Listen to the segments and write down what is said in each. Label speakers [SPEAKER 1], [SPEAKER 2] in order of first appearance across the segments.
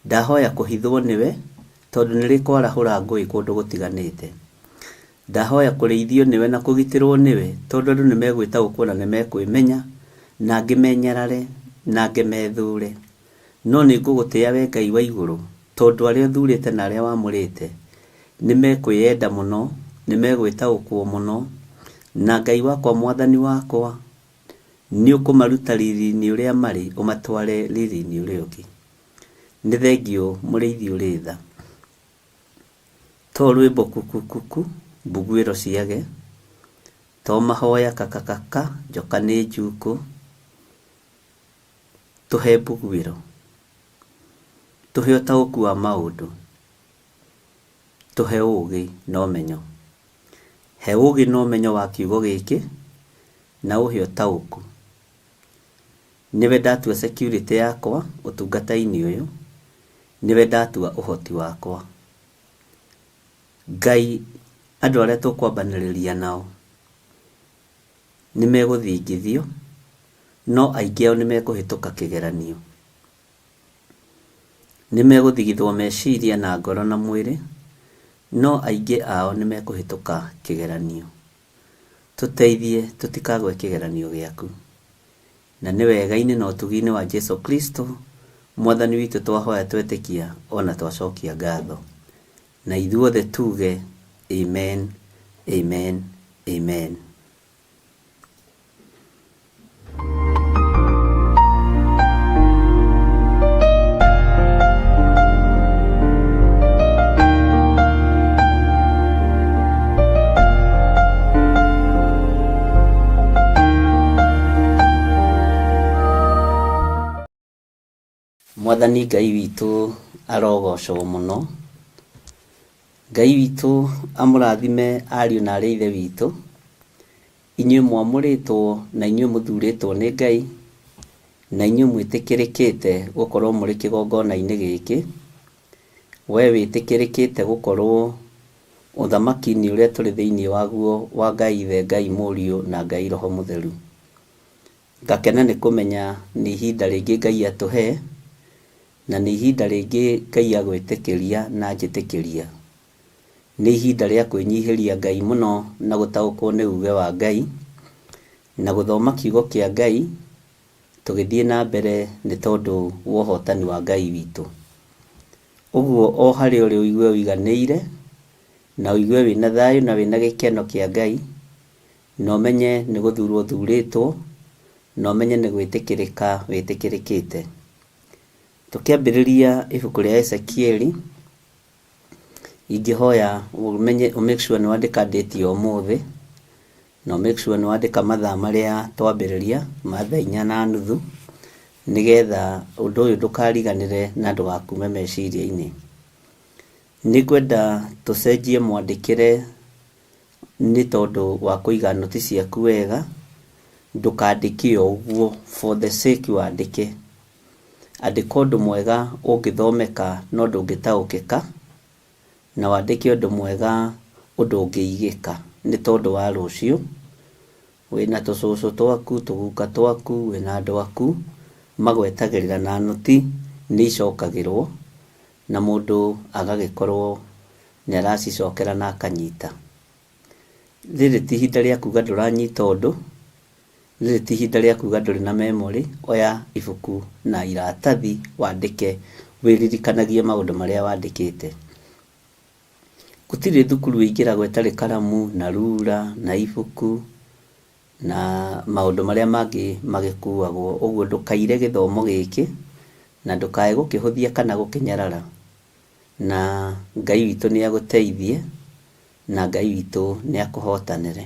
[SPEAKER 1] Ndahoya kũhithwo nĩwe tondũ nĩrĩkwarahũra ngũĩ kũndũ gũtiganĩte. Ndahoya kũrĩithio nĩwe na kũgitĩrwo nĩwe tondũ andũ nĩmegwĩtaũkwo na nĩmekwĩmenya na angĩ menyarare na angĩ methure. No nĩngũgũtĩĩa we Ngai wa igũrũ tondũ arĩa ũthurĩte na arĩa wamũrĩte nĩmekwĩyenda mũno, nĩmegwĩtaũkwo mũno, na Ngai wakwa mwathani wakwa nĩũkũmaruta riri-inĩ ũrĩa marĩ ũmatware riri-inĩ ũrĩa ũngĩ. Nĩ thengio mũrĩithi ũrĩ tha. To rwĩmbo kukukuku mbugwĩro ciage, to mahoya kakakaka njoka nĩ njukũ. Tũhe mbugwĩro, tũhe ũtaũku wa maũndũ, tũhe ũũgĩ na ũmenyo. He ũũgĩ na ũmenyo wa kiugo gĩkĩ na ũhe ũtaũku. Nĩwe ndatua security yakwa ũtungata-inĩ ũyũ, nĩwe ndatua ũhoti wakwa. Ngai, andũ arĩa tũkwambanĩrĩria nao nĩmegũthingithio, no aingĩ ao nĩmekũhĩtũka kĩgeranio. Nĩmegũthigithwo meciria na ngoro na mwĩrĩ, no aingĩ ao nĩmekũhĩtũka kĩgeranio. Tũteithie tũtikagwe kĩgeranio gĩaku. Na nĩ wega-inĩ na ũtugi-inĩ wa Jesu Kristo mwathani witũ twahoya twetĩkia ona twacokia ngatho. Na ithuothe tuge amen, amen, amen. Mwathani Ngai witũ arogocwo mũno. Ngai witũ amũrathime ariũ na arĩ ithe witũ. Inyuĩ mwamũrĩtwo na inyuĩ mũthurĩtwo nĩ Ngai, na inyuĩ mwĩtĩkĩrĩkĩte gũkorwo mũrĩ kĩgongona-inĩ gĩkĩ. We wĩtĩkĩrĩkĩte gũkorwo ũthamaki-inĩ ũrĩa tũrĩ thĩinĩ waguo wa Ngai ithe, Ngai mũriũ na Ngai roho mũtheru. Ngakena nĩ kũmenya nĩ ihinda rĩngĩ Ngai atũhe, na nĩ ihinda rĩngĩ Ngai agwĩtĩkĩria na njĩtĩkĩria. Nĩ ihinda rĩa kwĩnyihĩria Ngai mũno na gũtaũkwo nĩ uge wa Ngai na gũthoma kiugo kĩa Ngai tũgĩthiĩ na mbere nĩ tondũ wa ũhotani wa Ngai witũ. Ũguo o harĩa ũrĩ ũigue ũiganĩire na ũigue wĩna thayũ na wĩna gĩkeno kĩa Ngai, na ũmenye nĩ gũthurwo thurĩtwo, na ũmenye nĩ gwĩtĩkĩrĩka wĩtĩkĩrĩkĩte. Tũkĩambĩrĩria ibuku rĩa Ezekieli, ingĩhoya make sure nĩ wandĩka date ya ũmũthĩ, na make sure nĩ wandĩka mathaa marĩa twambĩrĩria, mathaa 4:30, nĩgetha ũndũ ũyũ ndũkariganĩre na ndũgakume meciria-inĩ. Nĩngwenda tũcenjie mwandĩkĩre nĩ tondũ wa kũiga noti ciaku wega. Ndũkandĩke o ũguo for the sake wandĩke. Andĩka ũndũ mwega ũngĩthomeka no ndũngĩtaũkĩka, na wandĩke ũndũ mwega ũndũ ũngĩigĩka nĩ tondũ wa rũciũ. Wĩna tũcũcũ twaku, tũguka twaku, wĩna andũ aku magwetagĩrĩra na noti nĩ icokagĩrwo, na mũndũ agagĩkorwo nĩ aracicokera na akanyita. Rĩrĩ ti ihinda rĩa kuga ndũranyita ũndũ, rĩrĩ ti ihinda rĩa kuga ndũrĩ na memory. Oya ibuku na iratathi wandĩke, wĩririkanagie maũndũ marĩa wandĩkĩte. Gũtirĩ thukuru wĩingĩragwo ĩtarĩ karamu na rura na ibuku na maũndũ marĩa mangĩ magĩkuagwo. Ũguo ndũkaire gĩthomo gĩkĩ na ndũkae gũkĩhũthia kana gũkĩnyarara, na Ngai witũ nĩ agũteithie na Ngai witũ nĩ akũhotanĩre.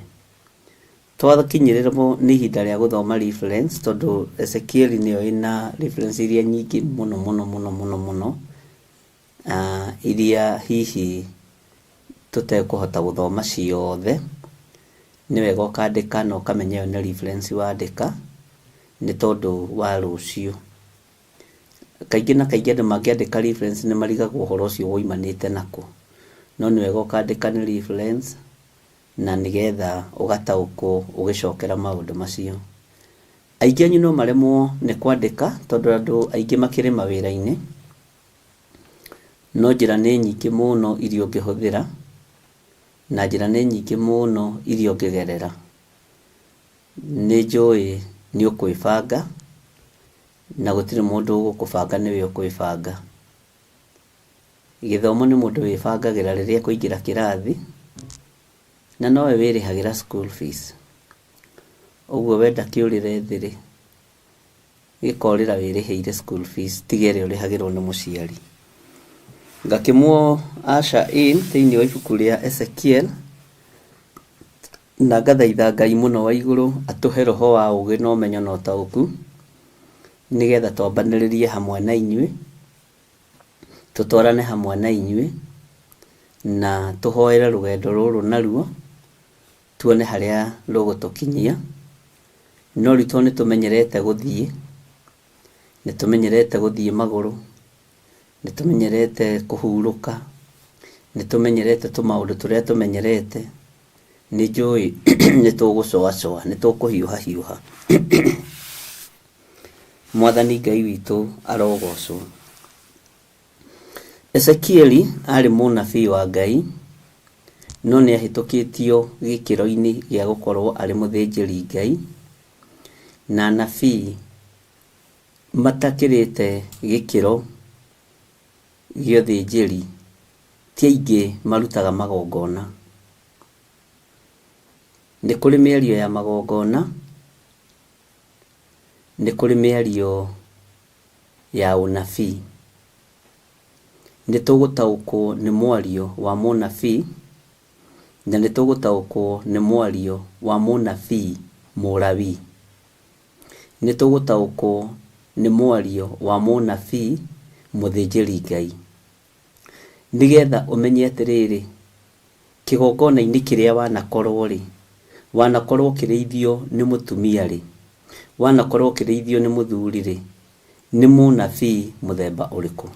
[SPEAKER 1] Twakinyĩrĩrwo nĩ ihinda rĩa gũthoma reference, tondũ Ezekieli nĩyo ĩna reference iria nyingĩ mũno mũno mũno mũno mũno, iria hihi tũtekũhota gũthoma ciothe. Nĩ wega ũkandĩka na ũkamenya ĩyo nĩ reference wandĩka nĩ tondũ wa rũciũ. Kaingĩ na kaingĩ andũ mangĩandĩka reference nĩ marigagwo ũhoro ũcio woimanĩte nako, no nĩ wega ũkandĩka nĩ reference na nĩgetha ũgataũkwo ũgĩcokera maũndũ macio. Aingĩ anyu no maremwo nĩ kwandĩka tondũ andũ aingĩ makĩrĩ mawĩra-inĩ, no njĩra nĩ nyingĩ mũno iria ũngĩhũthĩra, na njĩra nĩ nyingĩ mũno iria ũngĩgerera. Nĩ njũĩ nĩ ũkwĩbanga, na gũtirĩ mũndũ ũgũkũbanga, nĩwe ũkwĩbanga. Gĩthomo nĩ mũndũ wĩbangagĩra rĩrĩa kũingĩra kĩrathi, na nowe wĩrĩhagĩra school fees. Ũguo wenda kĩũrĩre thĩ-rĩ, gĩkorĩra wĩrĩhĩire school fees, tiga ĩrĩa ũrĩhagĩrwo nĩ mũciari. Ngakĩmuo Usher in thĩinĩ wa ibuku rĩa Ezekiel, na ngathaitha Ngai mũno wa igũrũ atũhe roho wa ũũgĩ na ũmenyo na ũtaũku, nĩgetha twambanĩrĩrie hamwe na inyuĩ, tũtwarane hamwe na inyuĩ, na tũhoere rũgendo rũrũ naruo, tuone harĩa rũgũtũkinyia. No ritũ nĩ tũmenyerete gũthiĩ magũrũ, nĩ tũmenyerete kũhurũka, nĩ tũmenyerete tũmaũndũ tũrĩa tũmenyerete. Nĩ njũĩ nĩ tũgũcoacoa, nĩ tũkũhiũha. Mwathani Ngai witũ arogocwo. Ezekieli arĩ mũnabii wa Ngai, no nĩ ahĩtũkĩtio gĩkĩro-inĩ gĩa gũkorwo arĩ mũthĩnjĩri Ngai, na anabii matakĩrĩte gĩkĩro gĩa ũthĩnjĩri ti aingĩ marutaga magongona. Nĩ kũrĩ mĩario ya magongona, nĩ kũrĩ mĩario ya ũnabii. Nĩ tũgũtaũkwo nĩ mwario wa mũnabii, na nĩ tũgũtaũkwo nĩ mwario wa mũnabii Mũlawii. Nĩ tũgũtaũkwo nĩ mwario wa mũnabii mũthĩnjĩri Ngai, nĩgetha ũmenye atĩrĩrĩ, kĩgongona-inĩ kĩrĩa wanakorwo ũkĩrĩithio nĩ mũtumia-rĩ, wanakorwo ũkĩrĩithio nĩ mũthuri-rĩ, nĩ mũnabii mũthemba ũrĩkũ?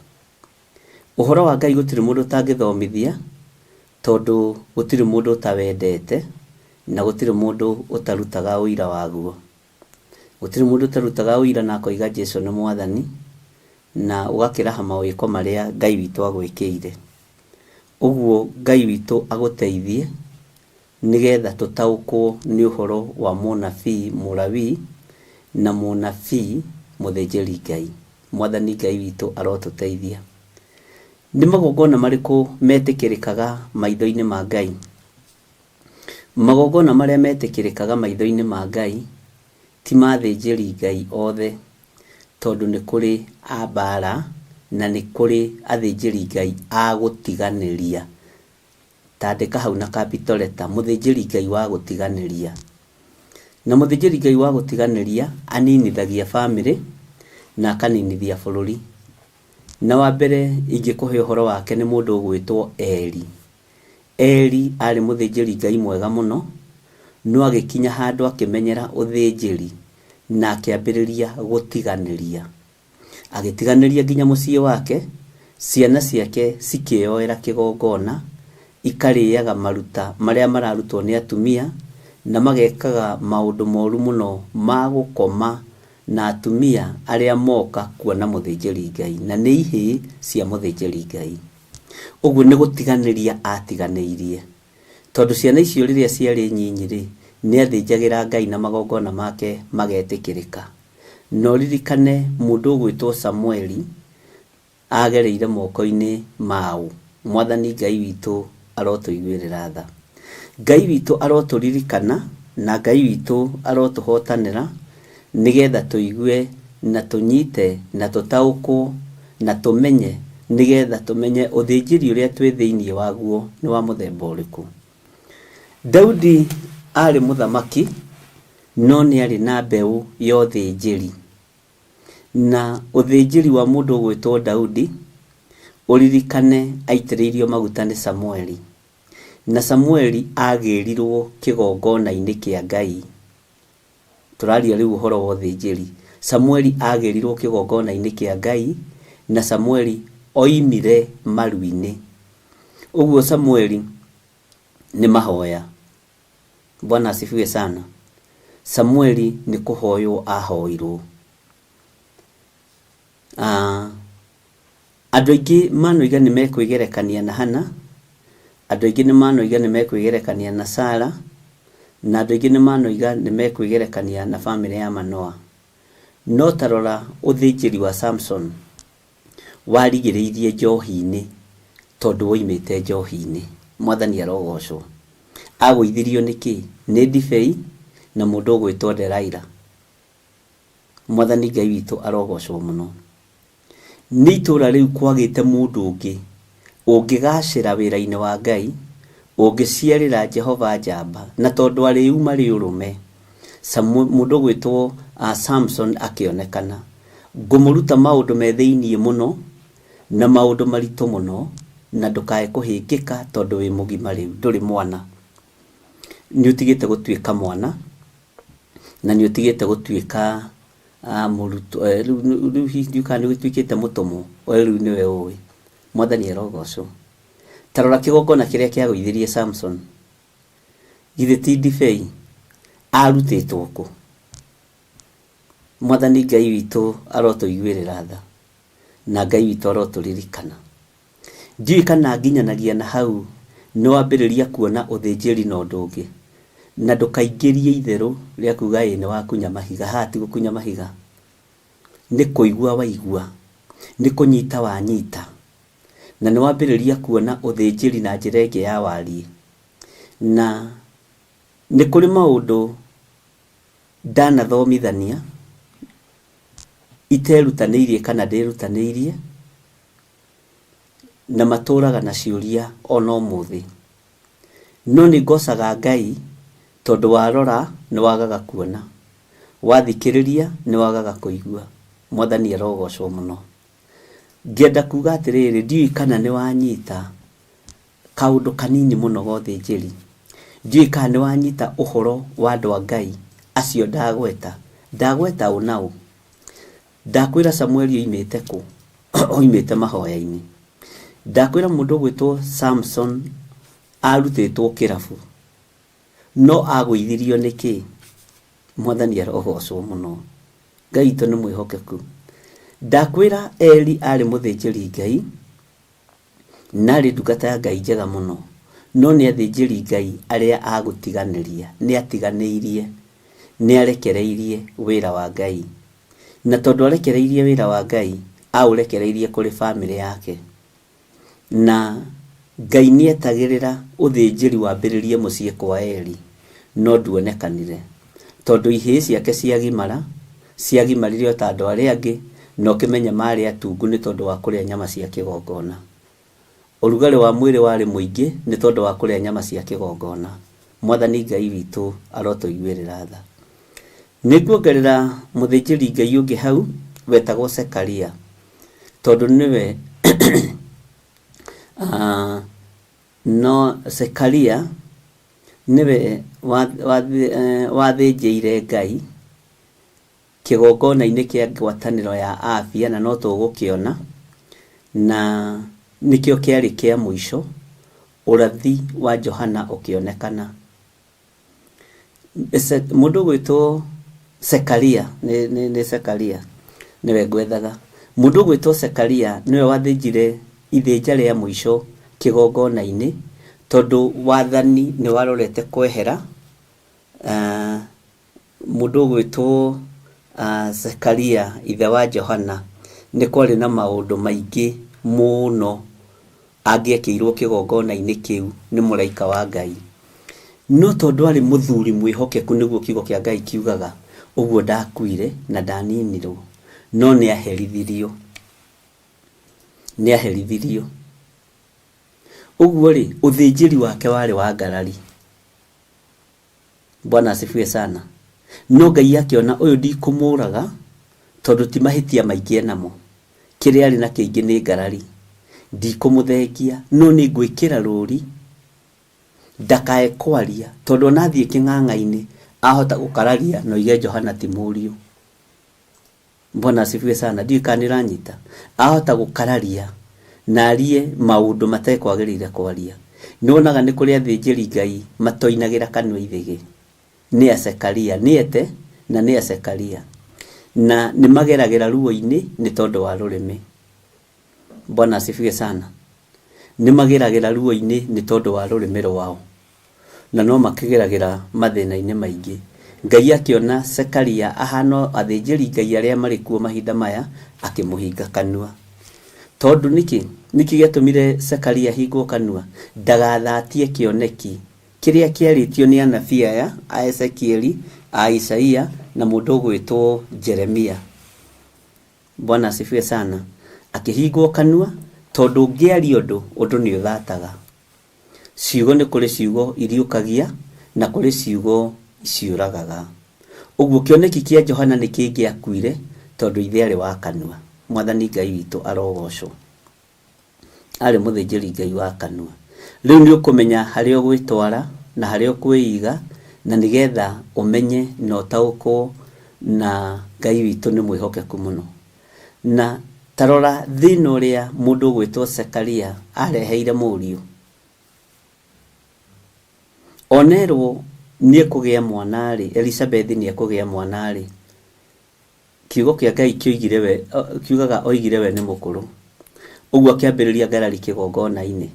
[SPEAKER 1] Ũhoro wa Ngai gũtirĩ mũndũ ũtangĩthomithia, tondũ gũtirĩ mũndũ ũtawendete, na gũtirĩ mũndũ ũtarutaga ũira waguo. Gũtirĩ mũndũ ũtarutaga ũira na akoiga Jesũ nĩ Mwathani, na ũgakĩraha mawĩko marĩa Ngai witũ agwĩkĩire. Ũguo Ngai witũ agũteithie, nĩgetha tũtaũkwo nĩ ũhoro wa mũnabii Mũlawii na mũnabii mũthĩnjĩri Ngai. Mwathani Ngai witũ arotũteithia. Nĩ magongona marĩkũ metĩkĩrĩkaga maitho-inĩ ma Ngai? Magongona marĩa metĩkĩrĩkaga maitho-inĩ ma Ngai ti mathĩnjĩri Ngai othe, tondũ nĩ kũrĩ a mbara na nĩ kũrĩ athĩnjĩri Ngai a gũtiganĩria. Tandĩka hau na capital letter, mũthĩnjĩri Ngai wa gũtiganĩria. Na mũthĩnjĩri Ngai wa gũtiganĩria aninithagia bamĩrĩ na akaninithia bũrũri. Na wa mbere ingĩkũhe ũhoro wake nĩ mũndũ ũgwĩtwo Eli. Eli arĩ mũthĩnjĩri Ngai mwega mũno, no agĩkinya handũ akĩmenyera ũthĩnjĩri na akĩambĩrĩria gũtiganĩria. Agĩtiganĩria nginya mũciĩ wake, ciana ciake cikĩoera kĩgongona, ikarĩaga maruta marĩa mararutwo nĩ atumia, na magekaga maũndũ moru mũno ma gũkoma na atumia arĩa moka kuona mũthĩnjĩri Ngai, na nĩ ihĩĩ cia mũthĩnjĩri Ngai. Ũguo nĩ gũtiganĩria atiganĩirie, tondũ ciana icio rĩrĩa ciarĩ nyinyi-rĩ, nĩ athĩnjagĩra Ngai na magongona make magetĩkĩrĩka. No ririkane mũndũ ũgwĩtwo Samueli agereire moko-inĩ maũ. Mwathani Ngai witũ arotũiguĩrĩra tha. Ngai witũ arotũririkana na Ngai witũ arotũhotanĩra, nĩgetha tũigue na tũnyite na tũtaũkwo na tũmenye, nĩgetha tũmenye ũthĩnjĩri ũrĩa twĩ thĩinĩ waguo nĩ wa mũthemba ũrĩkũ. Daudi arĩ mũthamaki, no nĩ arĩ na mbeũ ya ũthĩnjĩri. Na ũthĩnjĩri wa mũndũ ũgwĩtwo Daudi, ũririkane aitĩrĩirio maguta nĩ Samueli. Na Samueli agĩrirwo kĩgongona-inĩ kĩa Ngai. Tũraria rĩu ũhoro wa ũthĩnjĩri. Samueli agĩrirwo kĩgongona-inĩ kĩa Ngai, na Samueli oimire maru-inĩ. Ũguo Samueli nĩ mahoya. Bwana asifiwe sana. Samueli nĩ kũhoywo ahoirwo. andũ aingĩ manoiga nĩ mekwĩgerekania na Hana, andũ aingĩ nĩ manoiga nĩ mekwĩgerekania na Sara, na andũ aingĩ nĩ manoiga nĩ mekwĩgerekania na bamĩrĩ ya Manoa. No tarora ũthĩnjĩri wa Samson warigĩrĩirie njohi-inĩ tondũ woimĩte njohi-inĩ. Mwathani arogocwo. Agũithirio nĩkĩ? Nĩ ndibei na mũndũ ũgwĩtwo Delaila. Mwathani Ngai witũ arogocwo mũno. Nĩ itũra rĩu kwagĩte mũndũ ũngĩ ũngĩgacĩra wĩra-inĩ wa Ngai, ũngĩciarĩra Jehova njamba, na tondũ arĩu marĩ ũrũme. Mũndũ ũgwĩtwo Samson akĩonekana. Ngũmũruta maũndũ me thĩiniĩ mũno na maũndũ maritũ mũno, na ndũkae kũhĩngĩka tondũ wĩ mũgima rĩu, ndũrĩ mwana. Nĩ ũtigĩte gũtuĩka mwana, na nĩ ũtigĩte gũtuĩka mũrutwo, rĩu ndiũka nĩ gũtuĩkĩte mũtũmwo, rĩu nĩwe ũĩ. Mwathani arogocwo. Tarora kĩgongona kĩrĩa kĩagũithirie Samson. Githĩ ti ndibei? Arutĩtwo kũ? Mwathani Ngai witũ arotũiguĩrĩra tha, na Ngai witũ arotũririkana. Ndiũĩ kana nginyanagia na hau nĩ wambĩrĩria kuona ũthĩnjĩri na ũndũ ũngĩ, na ndũkaingĩrie itherũ rĩa kuga nĩ wakunya mahiga. Hati gũkunya mahiga nĩ kũigua waigua, nĩ kũnyita wanyita, na nĩ wambĩrĩria kuona ũthĩnjĩri na njĩra ĩngĩ ya wariĩ. Na nĩ kũrĩ maũndũ ndanathomithania iterutanĩirie kana ndĩrutanĩirie, na matũraga na ciũria ona ũmũthĩ. No nĩ ngocaga Ngai tondũ warora nĩ wagaga kuona, wathikĩrĩria nĩ wagaga kũigua. Mwathani arogocwo mũno. Ngĩenda kuga atĩrĩrĩ, ndiũĩ kana nĩ wanyita kaũndũ kanini mũno ga ũthĩnjĩri. Ndiũĩ kana nĩ wanyita ũhoro wa andũ a Ngai acio ndagweta. Ndagweta ũ na ũ? Ndakwĩra Samueli oimĩte kũ? Oimĩte mahoya-inĩ. Ndakwĩra mũndũ ũgwĩtwo Samson arutĩtwo kĩrabu, no agũithirio nĩkĩ? Mwathani arogocwo mũno. Ngai witũ nĩ mwĩhokeku. Ndakwĩra Eli arĩ mũthĩnjĩri Ngai, na arĩ ndungata ya Ngai njega mũno, no nĩ athĩnjĩri Ngai arĩa agũtiganĩria, nĩ atiganĩirie, nĩ arekereirie wĩra wa Ngai. Na tondũ arekereirie wĩra wa Ngai, aũrekereirie kũrĩ bamĩrĩ yake. Na Ngai nĩ etagĩrĩra ũthĩnjĩri wambĩrĩrie mũciĩ kwa Eli, no nduonekanire tondũ ihĩĩ ciake ciagimarire o ta andũ arĩa angĩ, no kĩmenya marĩ atungu nĩ tondũ wa kũrĩa nyama cia kĩgongona. Ũrugarĩ wa mwĩrĩ warĩ mũingĩ nĩ tondũ wa kũrĩa nyama cia kĩgongona. Mwathani Ngai witũ arotũiguĩrĩra tha. Nĩnguongerera mũthĩnjĩri Ngai ũngĩ hau wetagwo Sekaria, tondũ nĩwe no Sekaria nĩwe wathĩnjĩire Ngai kĩgongona-inĩ kĩa ngwatanĩro ya Abia, na no tũgũkĩona, na nĩkĩo kĩarĩ kĩa mũico ũrathi wa Johana ũkĩonekana. Mũndũ gwĩtwo Sekaria, nĩ Sekaria nĩwe ngwethaga. Mũndũ gwĩtwo Sekaria nĩwe wathĩnjire ithĩnja rĩa mũico kĩgongona-inĩ, tondũ wathani nĩ warorete kwehera. Mũndũ gwĩtwo Sekaria ithe wa Johana nĩ kwarĩ na maũndũ maingĩ mũno angĩekĩirwo kĩgongona-inĩ kĩu nĩ mũraika wa Ngai, no tondũ arĩ mũthuri mwĩhokeku, nĩguo kiugo kĩa Ngai kiugaga, ũguo ndakuire na ndaninirwo, no nĩ aherithirio. Ũguo rĩ, ũthĩnjĩri wake warĩ wa ngarari. Bwana asifiwe sana. No Ngai akĩona ũyũ ndikũmũraga tondũ ti mahĩtia maingĩ namo, kĩrĩa arĩ na kĩingĩ nĩ ngarari. Ndikũmũthengia, no nĩ ngwĩkĩra rũri ndakae kwaria, tondũ onathiĩ kĩng'ang'a-inĩ ahota gũkararia na oige Johana ti mũriũ. Bwana asifiwe sana. Ndiũĩ kana nĩũranyita. Ahota gũkararia na arie maũndũ matekwagĩrĩire kwaria. Nĩwonaga nĩ kũrĩ athĩnjĩri Ngai matoinagĩra kanua ithĩgĩ. Nĩ a Sekaria, nĩete na nĩ a Sekaria, na nĩ mageragĩra ruo-inĩ nĩ tondũ wa rũrĩmĩ. Bwana asifiwe sana. Nimageragira ruo-ini ni tondu wa rurimi rwao, na no makigeragira mathina-ini maingi. Ngai akiona Zekaria ahano athinjiri Ngai aria mari kuo mahinda maya, akimuhinga kanua. Tondu niki giatumire Zekaria hingwo kanua? Ndagathatie kioneki kiria kiaritio ni anabii aya a Ezekieli, a Isaia na mundu gwitwo Jeremia. Bwana asifiwe sana. Akihingwo kanua tondu ngiari undu ni uthataga. Ciugo ni kuri ciugo iriukagia na kuri ciugo ciuragaga. Uguo kioneki kia Johana ni kingiakuire tondu ithe ari wa kanua. Mwathani Ngai witu arogocwo. Ari muthinjiri Ngai wa kanua. Riu ni ukumenya haria gwitwara na haria kwiiga, na nigetha umenye na utauko na Ngai witu ni mwihokeku muno. Na tarora thina uria mundu gwitwo Zekaria areheire muriu. Onerwo ni kugia mwana ri, Elizabeth ni kugia mwana ri. Kiugo kia Ngai kioigire we, kiugaga oigire we ni mukuru. Uguo akiambiriria ngarari kigongona-ini.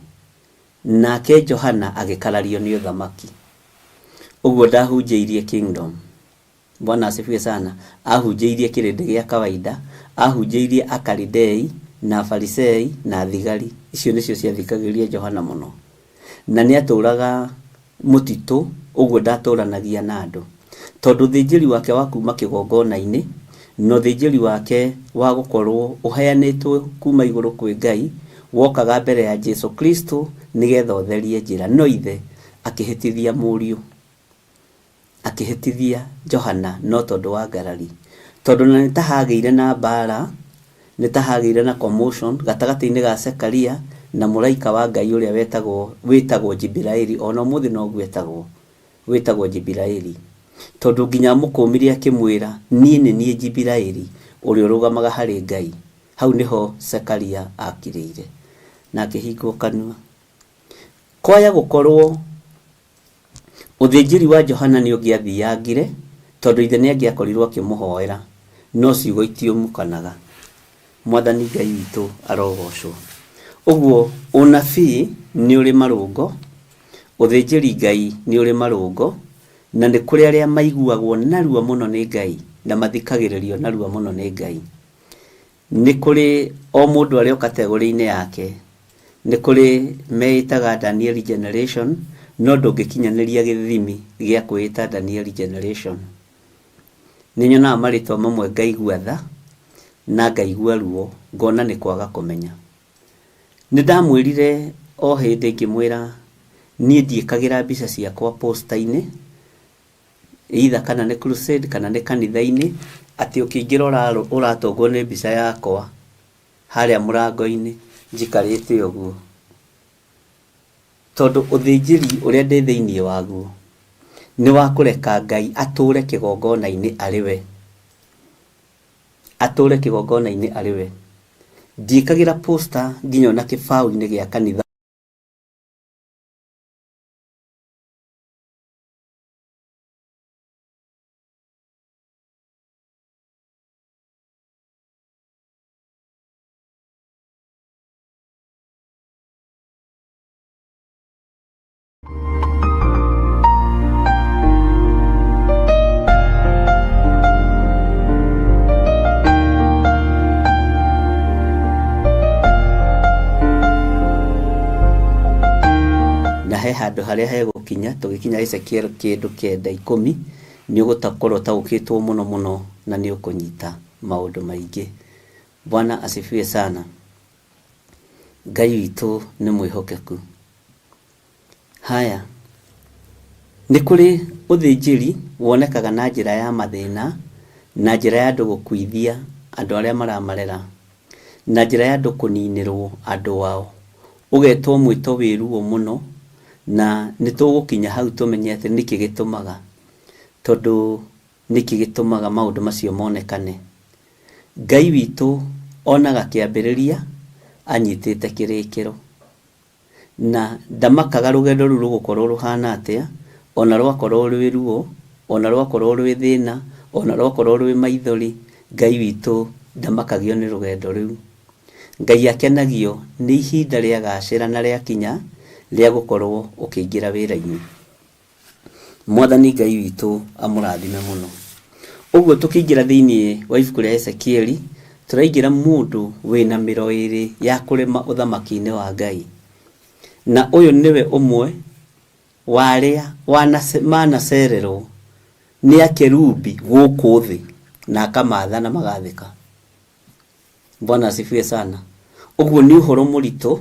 [SPEAKER 1] Nake Johana agikarario ni uthamaki. Uguo ndahunjiirie kingdom. Bwana asifiwe sana. Ahunjiirie kirindi gia kawaida, ahunjiirie akaridei na farisei na thigari. Icio nicio ciathikagiria Johana muno. Na ni aturaga mutitu, uguo ndaturanagia na andu. Tondu thinjiri wake wa kuma kigongona-ini, no thinjiri wake wa gukorwo uheanitwo kuma iguru kwi Ngai, wokaga mbere ya Jesu Kristo nigetha utherie njira. No ithe akihitithia muriu, akihitithia Johana no tondu wa ngarari. Tondu na nitahageire na mbara, nitahageire na commotion gatagati-ini ga Zekaria na muraika wa Ngai uria wetagwo Jibiraeli. Ona muthi no gwetagwo wetagwo Jibiraeli, tondu nginya mukumiria akimwira nie ni Jibiraeli uria urugamaga hari Ngai. Hau niho Zekaria akiriire na akihingwo kanua. Kwaya gukorwo uthinjiri wa Johana ni ungiathiangire tondu ithe ni angiakorirwo akimuhoera, no ciugo itiumukanaga. Mwathani Ngai witu arogocwo. Uguo unabii ni uri marungo, uthinjiri Ngai ni uri marungo, na ni kuri aria maiguagwo narua muno ni Ngai na mathikagiririo narua muno ni Ngai. Ni kuri o mundu ari o kategori-ini yake. Ni kuri meitaga Daniel generation, no ndungikinyaniria githimi gia kwita Daniel generation. Ni nyona maritwa mamwe ngaigua tha na ngaigua ruo, ngona ni kwaga kumenya. Ni ndamwirire o hindi ngimwira nie ndiikagira mbica ciakwa poster-ini, either kana ni crusade kana ni kanitha-ini, ati ukingira uratongwo ni mbica yakwa haria murango-ini njikarite uguo. Tondu uthinjiri uria ndi thiini waguo ni wa kureka Ngai ature kigongona-ini ariwe, ature kigongona-ini ariwe. Ndiikagira poster nginya na kibao-ini gia kanitha. Handu haria hegukinya tugikinya Ezekiel kindu 9:10 ni ugutakorwo taukitwo muno muno na ni ukunyita maundu maingi. Bwana asifiwe sana. Ngai witu ni mwihokeku. Haya, ni kuri uthinjiri wonekaga na njira ya mathina, na njira ya andu gukuithia andu aria maramarera, na njira ya andu kuninirwo andu wao. Ugetwo mwito wiruo muno, na nitugukinya hau tumenye ati niki gitumaga, tondu niki gitumaga maundu macio monekane. Ngai witu onaga kiambiriria anyitite kirikiro, na ndamakaga rugendo ruru rugukorwo ruhana atia, ona rwakorwo rwi ruo, ona rwakorwo rwi thina, ona rwakorwo rwi maithori. Ngai witu ndamakagio ni rugendo riu. Ngai akenagio nĩ ihinda rĩa gacĩra na rĩa kinya rĩa gũkorwo ũkĩingĩra wĩra-inĩ. Mwathani Ngai witũ amũrathime mũno. Ũguo tũkĩingĩra thĩinĩ wa ibuku rĩa Ezekieli, tũraingĩra mũndũ wĩna mĩro ĩrĩ ya kũrema ũthamaki-inĩ wa Ngai. Na ũyũ nĩwe ũmwe wa arĩa manacererwo nĩ akerubi gũkũ thĩ na akamatha na magathĩka. Bwana asifiwe sana. Ũguo nĩ ũhoro mũritũ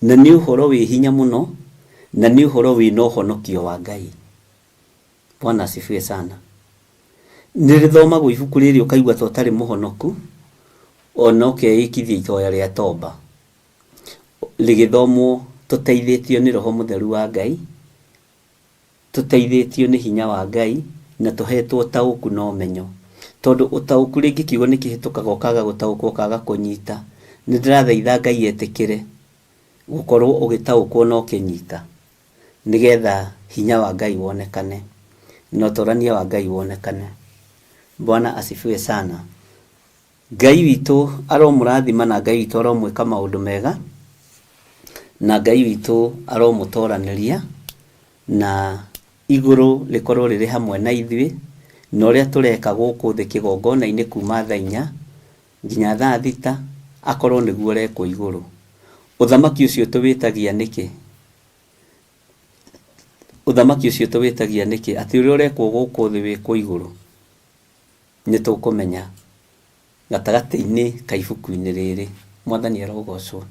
[SPEAKER 1] na nĩ ũhoro wĩ hinya mũno na nĩ ũhoro wĩna ũhonokio wa Ngai. Bwana asifiwe sana. Nĩrĩthomagwo ibuku rĩrĩ ũkaigua ta ũtarĩ mũhonoku, ona ũkeĩkithia itoya rĩa toba. Rĩgĩthomwo tũteithĩtio nĩ Roho Mũtheru wa Ngai, tũteithĩtio nĩ hinya wa Ngai, na tũhetwo ũtaũku na ũmenyo. Tondũ ũtaũku rĩngĩ kiugo nĩ kĩhĩtũkaga ũkaga gũtaũkwo ũkaga kũnyita. Nĩ ndĩrathaitha Ngai etĩkĩre gũkorwo ũgĩtaũkwo na ũkĩnyita, nĩgetha hinya wa Ngai wonekane na ũtũrania wa Ngai wonekane. Bwana asifiwe sana. Ngai witũ aromũrathima na Ngai witũ aromwĩka maũndũ mega, na Ngai witũ aromũtoranĩria, na igũrũ rĩkorwo rĩrĩ hamwe na ithuĩ, na ũrĩa tũreka gũkũ thĩ kĩgongona-inĩ kuma thaa 4 nginya thaa 6 akorwo nĩguo ũrekwo igũrũ. Ũthamaki ũcio tũwĩtagia nĩkĩ? Ũthamaki ũcio tũwĩtagia nĩkĩ? Atĩ ũrĩa ũrekwo gũkũ thĩ wĩkwo igũrũ. Nĩ tũkũmenya gatagatĩ-inĩ ka ibuku-inĩ rĩrĩ. Mwathani arogocwo.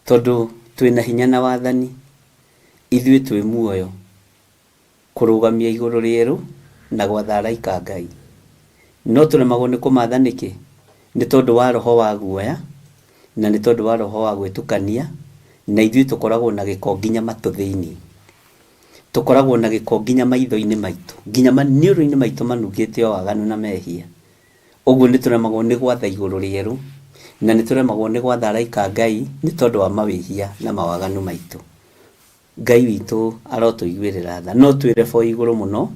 [SPEAKER 1] Tondũ twĩna hinya na wathani, ithuĩ twĩ muoyo kũrũgamia igũrũ rĩerũ na gwatha araika Ngai. No tũremagwo nĩ kũmatha nĩkĩ? Nĩ tondũ wa roho wa guoya, na nĩ tondũ wa roho wa gwĩtukania, na ithuĩ tũkoragwo na gĩko nginya matũ thĩinĩ. Tũkoragwo na gĩko nginya maitho-inĩ maitũ, nginya maniũrũ-inĩ maitũ manungĩte o waganu na mehia. Ũguo nĩ tũremagwo nĩ gwatha igũrũ rĩerũ, na nĩ tũremagwo nĩ gwatha araika Ngai nĩ tondũ wa mawĩhia na mawaganu maitũ. Ngai witũ arotũiguĩrĩra tha. No twĩrebo igũrũ mũno,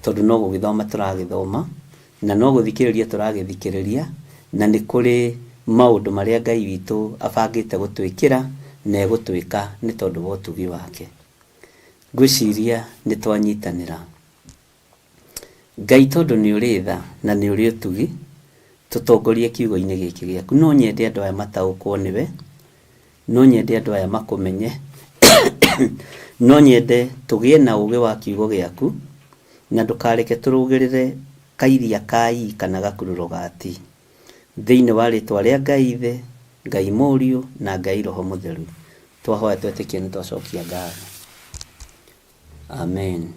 [SPEAKER 1] tondũ no gũgĩthoma tũragĩthoma, na no gũthikĩrĩria tũragĩthikĩrĩria, na nĩ kũrĩ maũndũ marĩa Ngai witũ abangĩte gũtwĩkĩra na egũtwĩka nĩ tondũ wa ũtugi wake. Ngwĩciria nĩ twanyitanĩra. Ngai tondũ nĩ ũrĩ tha na nĩ ũrĩ ũtugi, tũtongorie kiugo-inĩ gĩkĩ gĩaku. No nyende andũ aya mataũkwo nĩwe, no nyende andũ aya makũmenye, no nyende tũgĩe na ũũgĩ wa kiugo gĩaku, na ndũkareke tũrũgĩrĩre kairia kai kana gakururo gati. Thĩinĩ wa rĩtwa rĩa Ngai Ithe, Ngai Mũriũ na Ngai Roho Mũtheru, twahoya twetĩkia nĩ twacokia ngatho. Amen.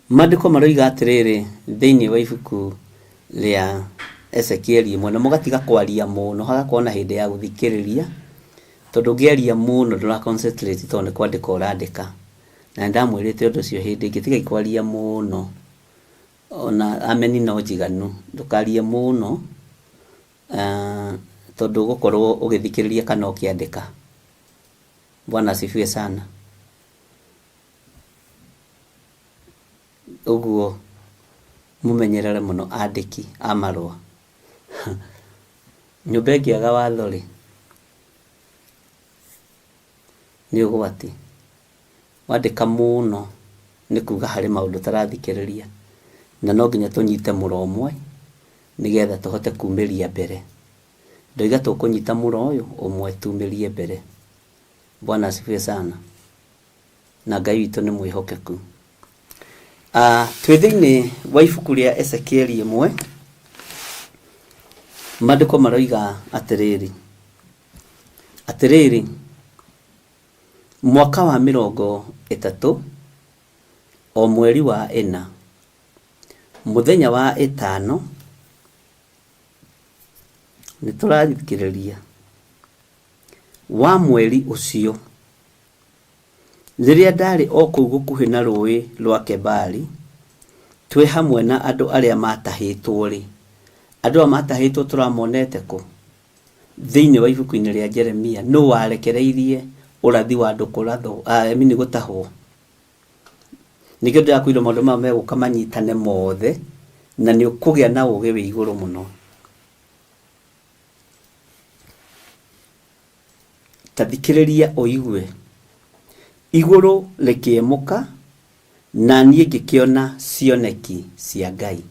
[SPEAKER 1] Maandĩko maroiga atĩrĩrĩ thĩinĩ wa ibuku rĩa Ezekieli 1, na mũgatiga kwaria mũno, hagakorwo na hĩndĩ ya gũthikĩrĩria, tondũ ngĩaria mũno ndũra concentrate tondũ nĩ kwandĩka ũrandĩka. Na ndamwĩrĩte ũndũ ũcio hĩndĩ ĩngĩ tiga kwaria mũno, ona ameni no njiganu, ndũkarie mũno tondũ gũkorwo ũgĩthikĩrĩria kana ũkĩandĩka. Bwana asifiwe sana. Ũguo mũmenyerere mũno andĩki a marũa. Nyũmba ĩngĩaga watho rĩ, nĩ ũgwati. Wandĩka mũno nĩ kuga harĩ maũndũ tarathikĩrĩria, na no nginya tũnyite mũro ũmwe nĩgetha tũhote kumĩria mbere. Ndoiga tũkũnyita mũro ũyũ ũmwe tumĩrie mbere. Bwana asifiwe sana. Na Ngai witũ nĩ mwĩhokeku. Twĩ thĩinĩ wa ibuku rĩa Ezekieli 1, maandĩko maroiga atĩrĩrĩ, mwaka wa 30 o mweri wa 4 mũthenya wa 5 nĩ tũrathikĩrĩria wa mweri ũcio, rĩrĩa ndarĩ o kũu gũkuhĩ na rũĩ rwa Kebari, twĩ hamwe na andũ arĩa matahĩtwo rĩ. Andũ arĩa matahĩtwo tũramonete kũ? Thĩinĩ wa ibuku-inĩ rĩa Jeremia. Nũ warekereirie ũrathi wa andũ kũrathwo, nĩ gũtahwo? Nĩkĩo ndĩrakwĩra maũndũ maya megũka manyitane mothe, na nĩ ũkũgĩa na ũũgĩ wĩ igũrũ mũno. tathikiriria oigue iguru likiemuka na niĩ ngĩkĩona cioneki cia Ngai.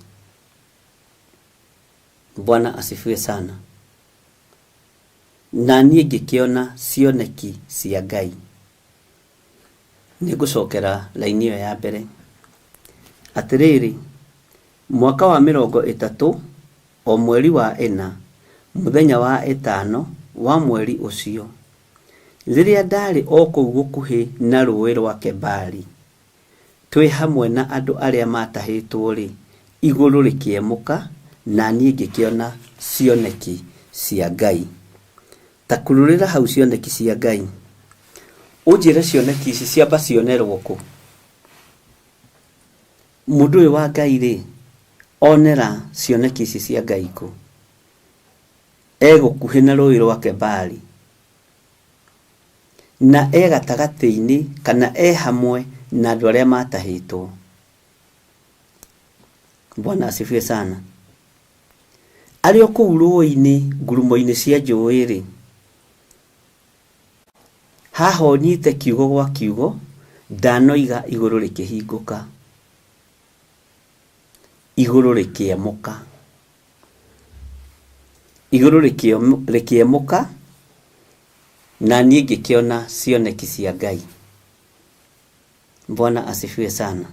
[SPEAKER 1] Bwana asifiwe sana. Na niĩ ngĩkĩona cioneki cia Ngai. Nĩngũcokera laini ĩyo ya mbere. Atĩrĩrĩ, mwaka wa 30 o mweri wa 4 mũthenya wa 5 wa mweri ũcio, rĩrĩa ndarĩ o kũu gũkuhĩ na rũĩ rwa Kebari, twĩ hamwe na andũ arĩa matahĩtwo rĩ, igũrũ rĩkĩemuka na niĩ ngĩkĩona cioneki cia Ngai. Ta kururĩra hau cioneki cia Ngai. Ũnjĩre cioneki ici ciamba cionerwo kũ? Mũndũ ũyũ wa Ngai rĩ, onera cioneki ici cia Ngai kũ? Gũkuhĩ na rũĩ rwa Kebari, na gatagatĩ-inĩ kana hamwe na andũ arĩa matahĩtwo. Bwana asifiwe sana. Arĩ o kũu rũĩ-inĩ, ngurumo-inĩ cia njũĩ rĩ, haha onyite kiugo gwa kiugo, ndanoiga igũrũ rĩkĩhingũka, igũrũ rĩkĩemuka, igũrũ rĩkĩemuka na niĩ ngĩkĩona cioneki cia Ngai. Bwana asifiwe sana.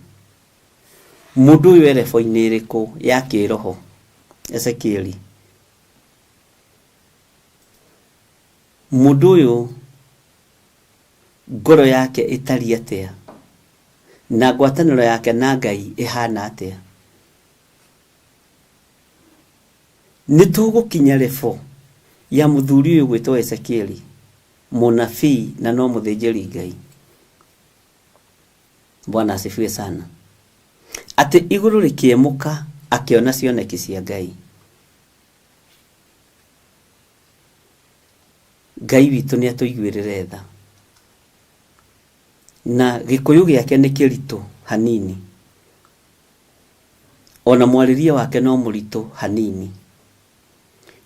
[SPEAKER 1] Mũndũ ũyũ erebo-inĩ ĩrĩkũ ya kĩroho? Ezekieli. Mũndũ ũyũ ngoro yake ĩtariĩ atĩa, na ngwatanĩro yake na Ngai ĩhana atĩa? Nĩtũgũkinya lebo ya mũthuri ũyũ gwĩtwo Ezekieli, mũnabii na no mũthĩnjĩri Ngai. Bwana asifiwe sana. Atĩ igũrũ rĩkĩemuka akĩona cioneki cia Ngai. Ngai witũ nĩ atũiguĩrĩre tha, na gĩkũyũ gĩake nĩ kĩritũ hanini, ona mwarĩrie wake no mũritũ hanini,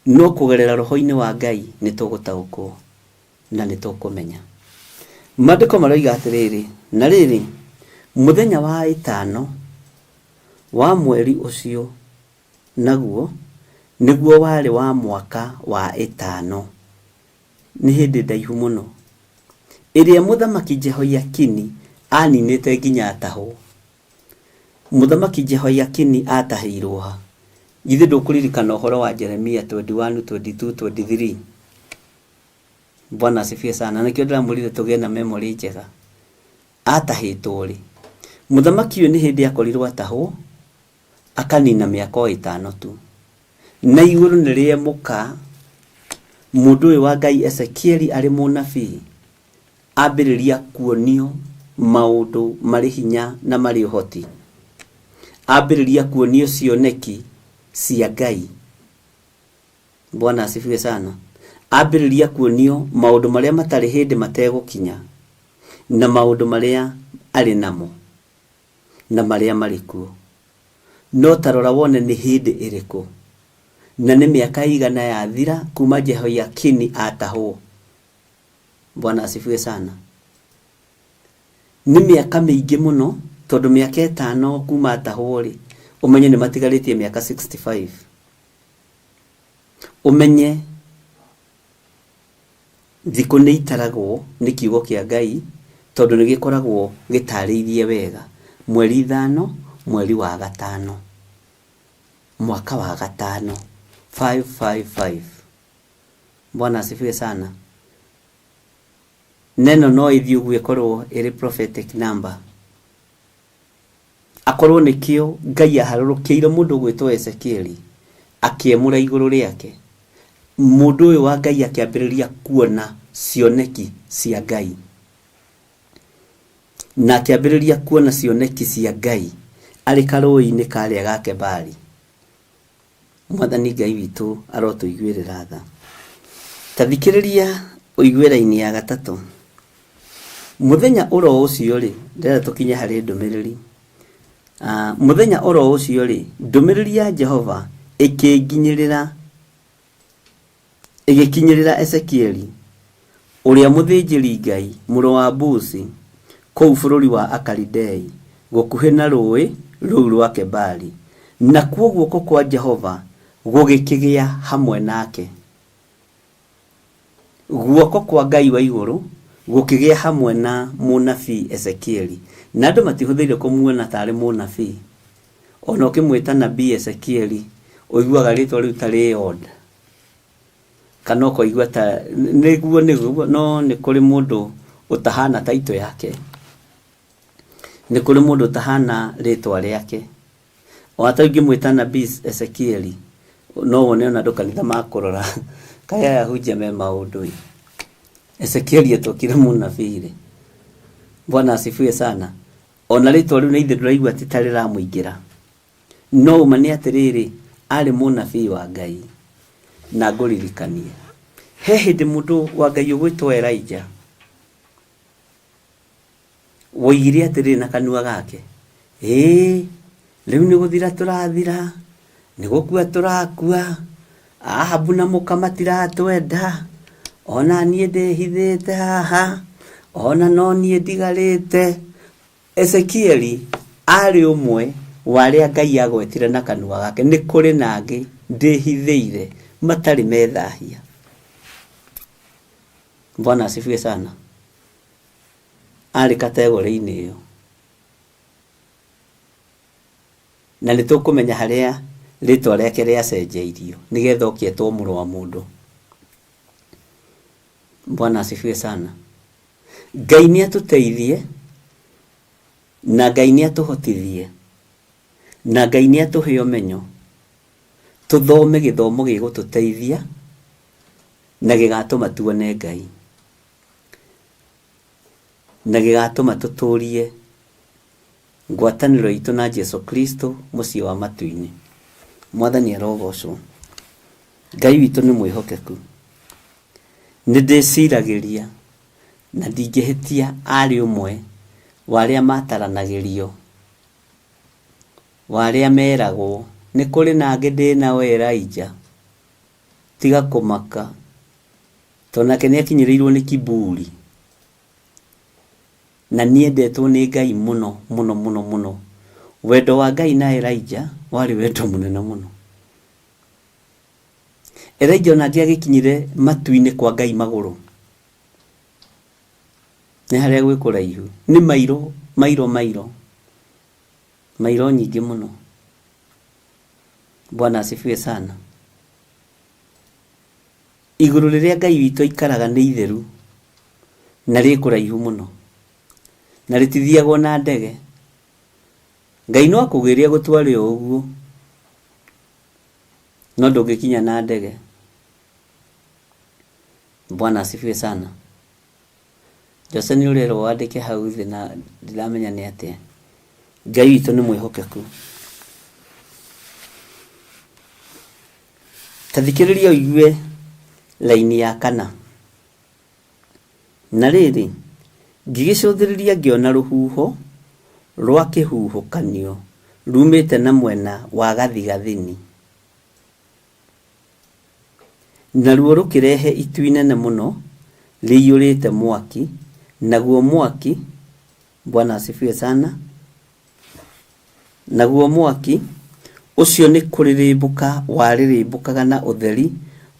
[SPEAKER 1] no kũgerera roho-inĩ wa Ngai nĩtũgũtaũkwo na nĩtũkũmenya. Maandĩko maroiga atĩrĩrĩ, na rĩrĩ, mũthenya wa 5 wa mweri ũcio, naguo nĩguo warĩ wa mwaka wa 5, nĩ hĩndĩ ndaihu mũno, ĩrĩa mũthamaki Jehoiakini aninĩte nginya atahwo. Mũthamaki Jehoiakini atahĩirwo ha? Githĩ ndũkũririkana ũhoro wa Jeremia 21, 22, 23? Bwana asifiwe sana. Nĩkĩo ndĩramwĩrire tũgĩe na memory njega. Atahĩtwo rĩ, mũthamaki ũyũ nĩ hĩndĩ akorirwo atahwo, akanina mĩaka 5 tu, na igũrũ nĩrĩemuka. Mũndũ ũyũ wa Ngai Ezekieli arĩ mũnabii ambĩrĩria kuonio maũndũ marĩ hinya na marĩ ũhoti, ambĩrĩria kuonio cioneki cia Ngai. Bwana asifiwe sana. Ambĩrĩria kuonio maũndũ marĩa matarĩ hĩndĩ mategũkinya, na maũndũ marĩa arĩ namo, na marĩa marĩ kuo. No tarora wone nĩ hĩndĩ ĩrĩkũ, na nĩ mĩaka igana yathira kuma Jehoiakini atahwo. Bwana asifiwe sana. Nĩ mĩaka mĩingĩ mũno, tondũ mĩaka 5 kuma atahwo rĩ, ũmenye nĩ matigarĩtie mĩaka 65. Ũmenye thikũ nĩ itaragwo nĩ kiugo kĩa Ngai, tondũ nĩ gĩkoragwo gĩtarĩirie wega. Mweri 5 mweri wa 5 mwaka wa 5, 555. Bwana asifiwe sana. Neno no ithiĩ ũguo ĩkorwo ĩrĩ prophetic number. Akorwo nĩkĩo Ngai aharũrũkĩire mũndũ gwĩtwo Ezekieli, akĩemũra igũrũ rĩake. Mũndũ ũyũ wa Ngai akĩambĩrĩria kuona cioneki cia Ngai, na akĩambĩrĩria kuona cioneki cia Ngai arĩ karũĩ-inĩ karĩa ga Kebari. Mwathani Ngai witũ arotũiguĩrĩra tha. Tathikĩrĩria ũigue raini ya 3. Mũthenya oro ũcio rĩ, ndĩrenda tũkinye harĩ ndũmĩrĩri. Mũthenya oro ũcio rĩ, ndũmĩrĩri ya Jehova ĩgĩkinyĩrĩra Ezekieli uria muthinjiri Ngai muro wa Buzi kou bururi wa Akalidei gukuhe na rũĩ rũu rwa Kebari, na kuo guoko kwa Jehova gugikigia hamwe nake. Guoko kwa Ngai wa iguru gukigia hamwe na munabii Ezekieli, na andu matihuthiire kumuona tari munabii. Ona ukimwita nabii Ezekieli uiguaga ritwa riu tari oda, kana ukoigua ta niguo no ni kuri mundu utahana taito yake, ni kuri mundu utahana ritwa riake. Wata ungimwita nabii Ezekieli no wone ona ndukanitha makurora kaya yahunjia me maundu. Ezekieli etokire munabii. Bwana asifiwe sana. Ona ritwa riu ni ithe nduraigua titari ra muingira, no mani atiriri ari munabii wa Ngai. Na nguririkanie he hindi mundu wa Ngai ugwitwo Elijah woigire atiriri na kanua gake, riu ni guthira turathira, ni gukua turakua, Ahabu na Mukama tiratwenda, ona nie ndihithite haha, ona no nie ndigarite. Ezekieli ari umwe waria Ngai agwetire na kanua gake, ni kuri nangi ndihithiire matari methahia. Bwana asifiwe sana. Ari kategori-ini iyo, na nitukumenya haria ritwa riake riacenjeirio nigetha ukietwo muru wa mundu. Bwana asifiwe sana. Ngai ni atuteithie, na Ngai ni atuhotithie, na Ngai ni atuhe umenyo tuthome githomo gigututeithia na gigatuma tuone Ngai, na gigatuma tuturie ngwataniro itu na Jesu Kristo mucii wa matu-ini. Mwathani arogocwo. Ngai witu ni mwihokeku. Nindiciragiria na ndingihitia ari umwe waria mataranagirio, waria meragwo ni kuri nangi ndinawe Elijah, tiga kumaka tonake ni akinyirirwo ni kiburi, na niendetwo ni Ngai muno muno muno muno. Wendo wa Ngai na Elijah wari wendo munene muno. Elijah ona ndiagikinyire matu-ini kwa Ngai maguru, ni haria gwi kuraihu, ni mairo nyingi muno. Bwana asifiwe sana. Iguru riria Ngai witu aikaraga ni itheru na ri kuraihu muno, na ritithiagwo na ndege. Ngai no akugiria gutware uguo, no ndungikinya na ndege. Bwana asifiwe sana. Jose ni urero wandike hau thi na ndiramenya ni atia. Ngai witu ni mwihokeku. Tathikiriria uigue laini ya 4. Na riri ngigicuthiriria ngiona ruhuho rwa kihuhukanio rumite na mwena wa gathigathini, na ruo rukirehe itu inene muno riyurite mwaki, naguo mwaki, Bwana asifiwe sana, naguo mwaki ucio ni kuririmbuka waririmbukaga na utheri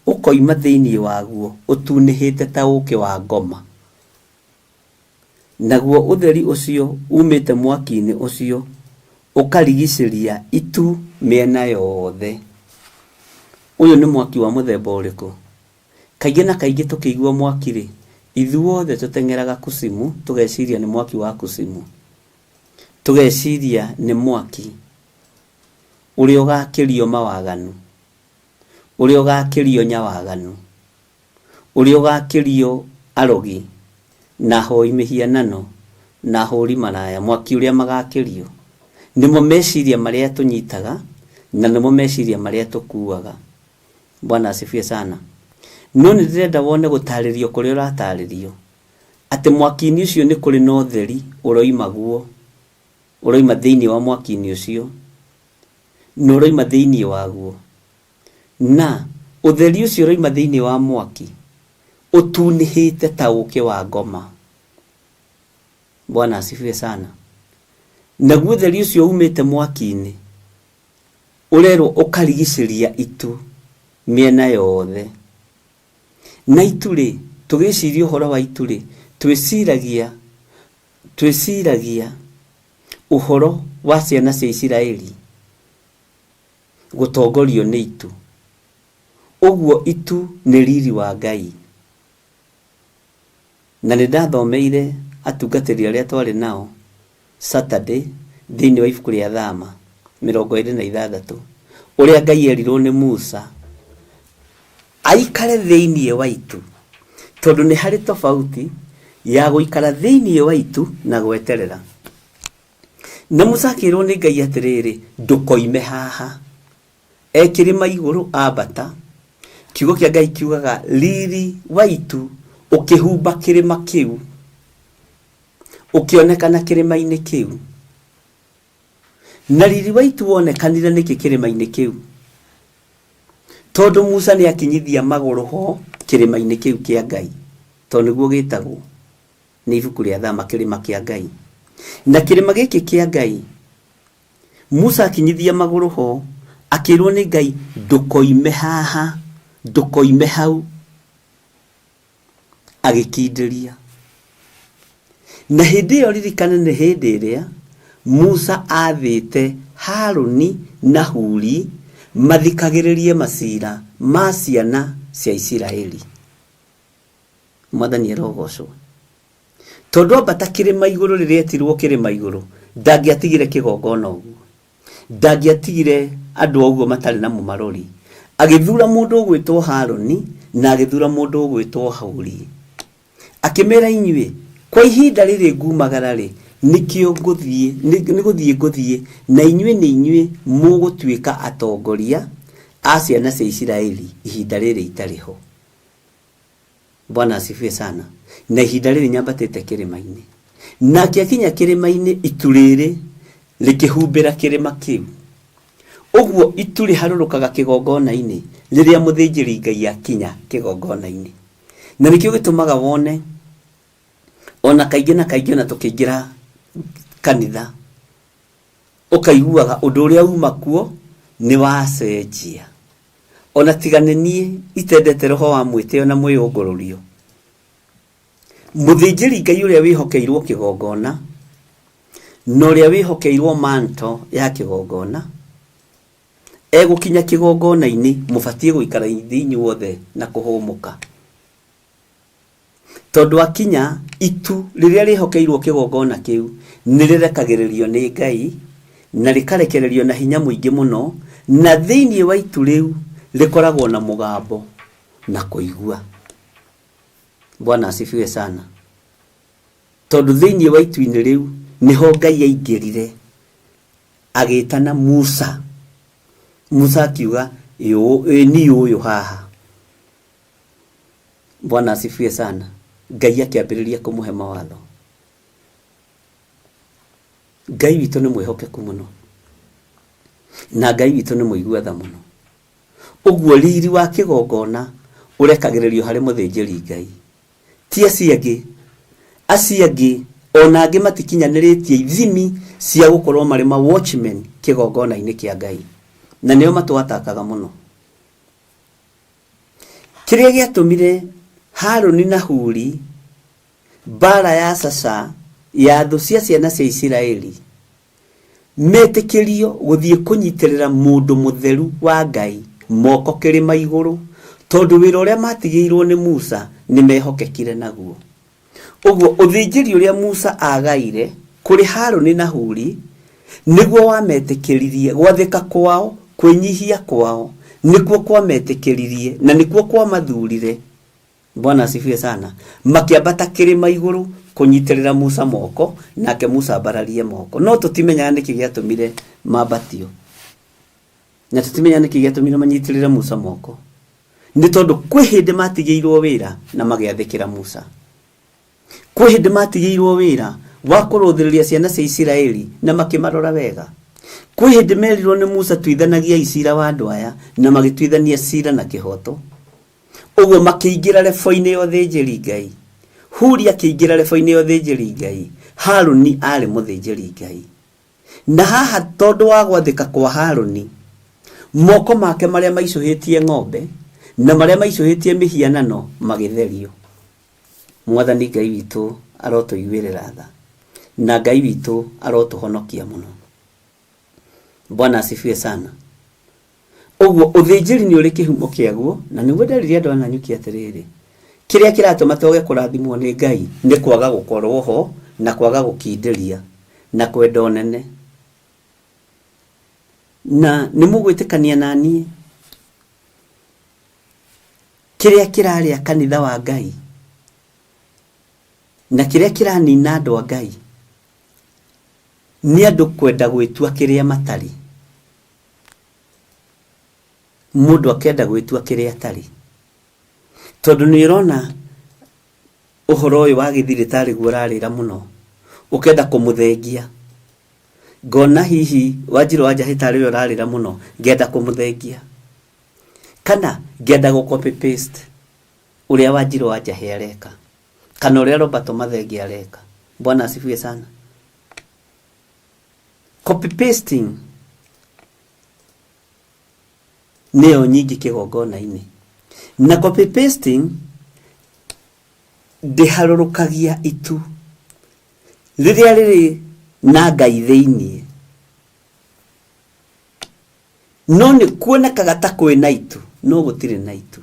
[SPEAKER 1] ukoima thiini waguo utunihite ta uki wa ngoma. Naguo utheri ucio umite mwaki-ini ucio ukarigiciria itu miena yothe. Uyu ni mwaki wa muthemba uriku? Kaingi na kaingi tukigua mwaki ri, ithuothe tutengeraga kusimu, tugeciria ni mwaki wa kusimu, tugeciria ni mwaki uri ugakirio mawaganu, uri ugakirio nyawaganu, uri ugakirio arogi na hoi mihianano na hori maraya. Mwaki uria magakirio nimo meciria maria tunyitaga na nimo meciria maria tukuaga. Bwana asifiwe sana. No ni ndirenda wone gutaririo kuri urataririo ati mwaki-ini ucio ni kuri no theri uroimaguo, uroima thiini wa mwaki-ini ucio, no uroima thiini waguo, na utheri ucio uroima thiini wa mwaki utunihite ta uke wa ngoma. Bwana asifiwe sana. Naguo theri ucio umite mwaki-ini urero ukarigiciria itu miena yothe. Na ituri tugiciria uhoro wa ituri twiciragia uhoro wa ciana cia Isiraeli gutongorio ni itu. Uguo itu ni riri wa Ngai. Na nindathomeire atungatiri aria twari nao Saturday thiini wa ibuku ria Thama 26 uria Ngai erirwo ni Musa aikare thiini wa itu, tondu ni hari tofauti ya guikara thiini wa itu na gweterera. Na Musa akirwo ni Ngai atiriri, ndukoime haha. Ekirima iguru abata, kiugo kia Ngai kiugaga riri wa itu ukihumba kirima kiu, ukionekana kirima-ini kiu. Na riri wa itu wonekanire niki kirima-ini kiu, tondu Musa ni akinyithia maguru ho kirima-ini kiu kia Ngai, tondu niguo gitagwo ni ibuku ria Thama kirima kia Ngai. Na kirima giki kia Ngai Musa akinyithia maguru ho, akirwo ni Ngai ndukoime haha, ndukoime hau. Agikindiria. Na hindi iyo ririkane ni hindi iria Musa athite Haruni na Huri mathikagiririe macira ma ciana cia Isiraeli. Mwathani arogocwo. Tondu ambata kirima iguru riria etirwo kirima iguru, ndangiatigire kigongona uguo, ndangiatigire andu uguo matari na mumarori. Agithura mundu ugwitwo Haruni na agithura mundu ugwitwo Huri, akimera inyue kwa ihinda riri ngumagara ri nikio nguthie na inyue mugutuika atongoria a ciana cia Isiraeli ihinda riri itariho. Bwana asifiwe sana. Na ihinda riri nyambatite kirima-ini, na kiakinya kirima-ini ituriri likihumbira kirima kiu. Uguo ituri harurukaga kigongona-ini riria muthinjiri Ngai akinya kigongona-ini. Na nikio gitumaga wone ona kaingi na kaingi na tukingira kanitha ukaiguaga undu uria uma kuo ni wacenjia. Ona tiganenie itendete roho wa mwiteo na mwiyungururio. Muthinjiri Ngai uria wihokeirwo kigongona no uria wihokeirwo manto ya kigongona egukinya kigongona-ini mubatie guikara thiini wothe na kuhumuka. Tondu akinya itu riria rihokeirwo kigongona kiu nirirekagererio ni Ngai na rikarekererio na hinya muingi muno, na thiini wa itu riu rikoragwo na mugambo na kuigua. Bwana asifiwe sana. Tondu thiini wa itu-ini riu niho Ngai aingirire agitana Musa. Musa akiuga ni uyu haha. Bwana asifiwe sana. Ngai akiambiriria kumuhe mawatho. Ngai witu ni mwihokeku muno, na Ngai witu ni muiguatha muno. Uguo riri wa kigongona urekagererio hari muthinjiri Ngai. Ti aciangi ona angi matikinyaniretie ithimi cia gukorwo mari ma watchmen kigongona-ini kia Ngai, na nio matwatakaga muno. Kiria giatumire Haruni na Huri bara ya sasa ya thu cia ciana cia Isiraeli metikirio guthie kunyitirira mundu mutheru wa Ngai moko kirima iguru, tondu wira uria matigiirwo ni Musa ni mehokekire naguo. Uguo uthinjiri uria Musa agaire kuri Haruni na Huri niguo wametikiririe gwathika kwao, kwinyihia kwao nikuo kwa metikiririe na nikuo kwa mathurire. Bwana asifiwe sana. Makiambata kirima iguru kunyitirira Musa moko, nake Musa bararie moko. No tutimenya niki giatumire mabatio, na tutimenya niki giatumire manyitirira Musa moko. Ni tondu kwi hindi matigiirwo wira na magiathikira Musa. Kwi hindi matigiirwo wira wa kuruthiriria ciana cia Isiraeli na makimarora wega. Kwi hindi merirwo ni Musa tuithanagia icira wa andu aya na magituithania cira na kihoto. Uguo makiingira lebo-ini ya uthinjiri Ngai. Huri akiingira lebo-ini ya uthinjiri Ngai. Haruni ari muthinjiri Ngai. Na haha tondu wa gwathika kwa Haruni, moko make maria maicuhitie ng'ombe na maria maicuhitie mihianano magitherio. Mwathani Ngai witu arotuiguirira tha, na Ngai witu arotuhonokia muno. Bwana asifiwe sana. Uguo uthinjiri ni uri kihumo kiaguo, na niguo ndariria andu ananyukia atiriri, kiria kiratuma toge kurathimwo ni Ngai ni kwaga gukorwo ho na kwaga gukindiria na kwenda onene. Na nimugwitikania nani kiria kiraria kanitha wa Ngai na kiria kiranina andu a Ngai ni andu kwenda gwitua kiria matari. Mundu akenda gwitua kiria atari. Tondu ni irona uhoro uyu wa githiritari guorarira muno, ukenda kumuthengia. Ngona hihi Wanjiru wa Njahi tari urarira muno, ngenda kumuthengia. Kana ngenda go copy paste uria Wanjiru wa Njahi areka, kana uria Robert Mathengi areka. Bwana asifiwe sana. Copy pasting neo nyingi kigongona-ini, na copy pasting ndiharurukagia itu riria riri na Ngai thiini, no ni kuonekaga ta kwina itu, no gutire na itu.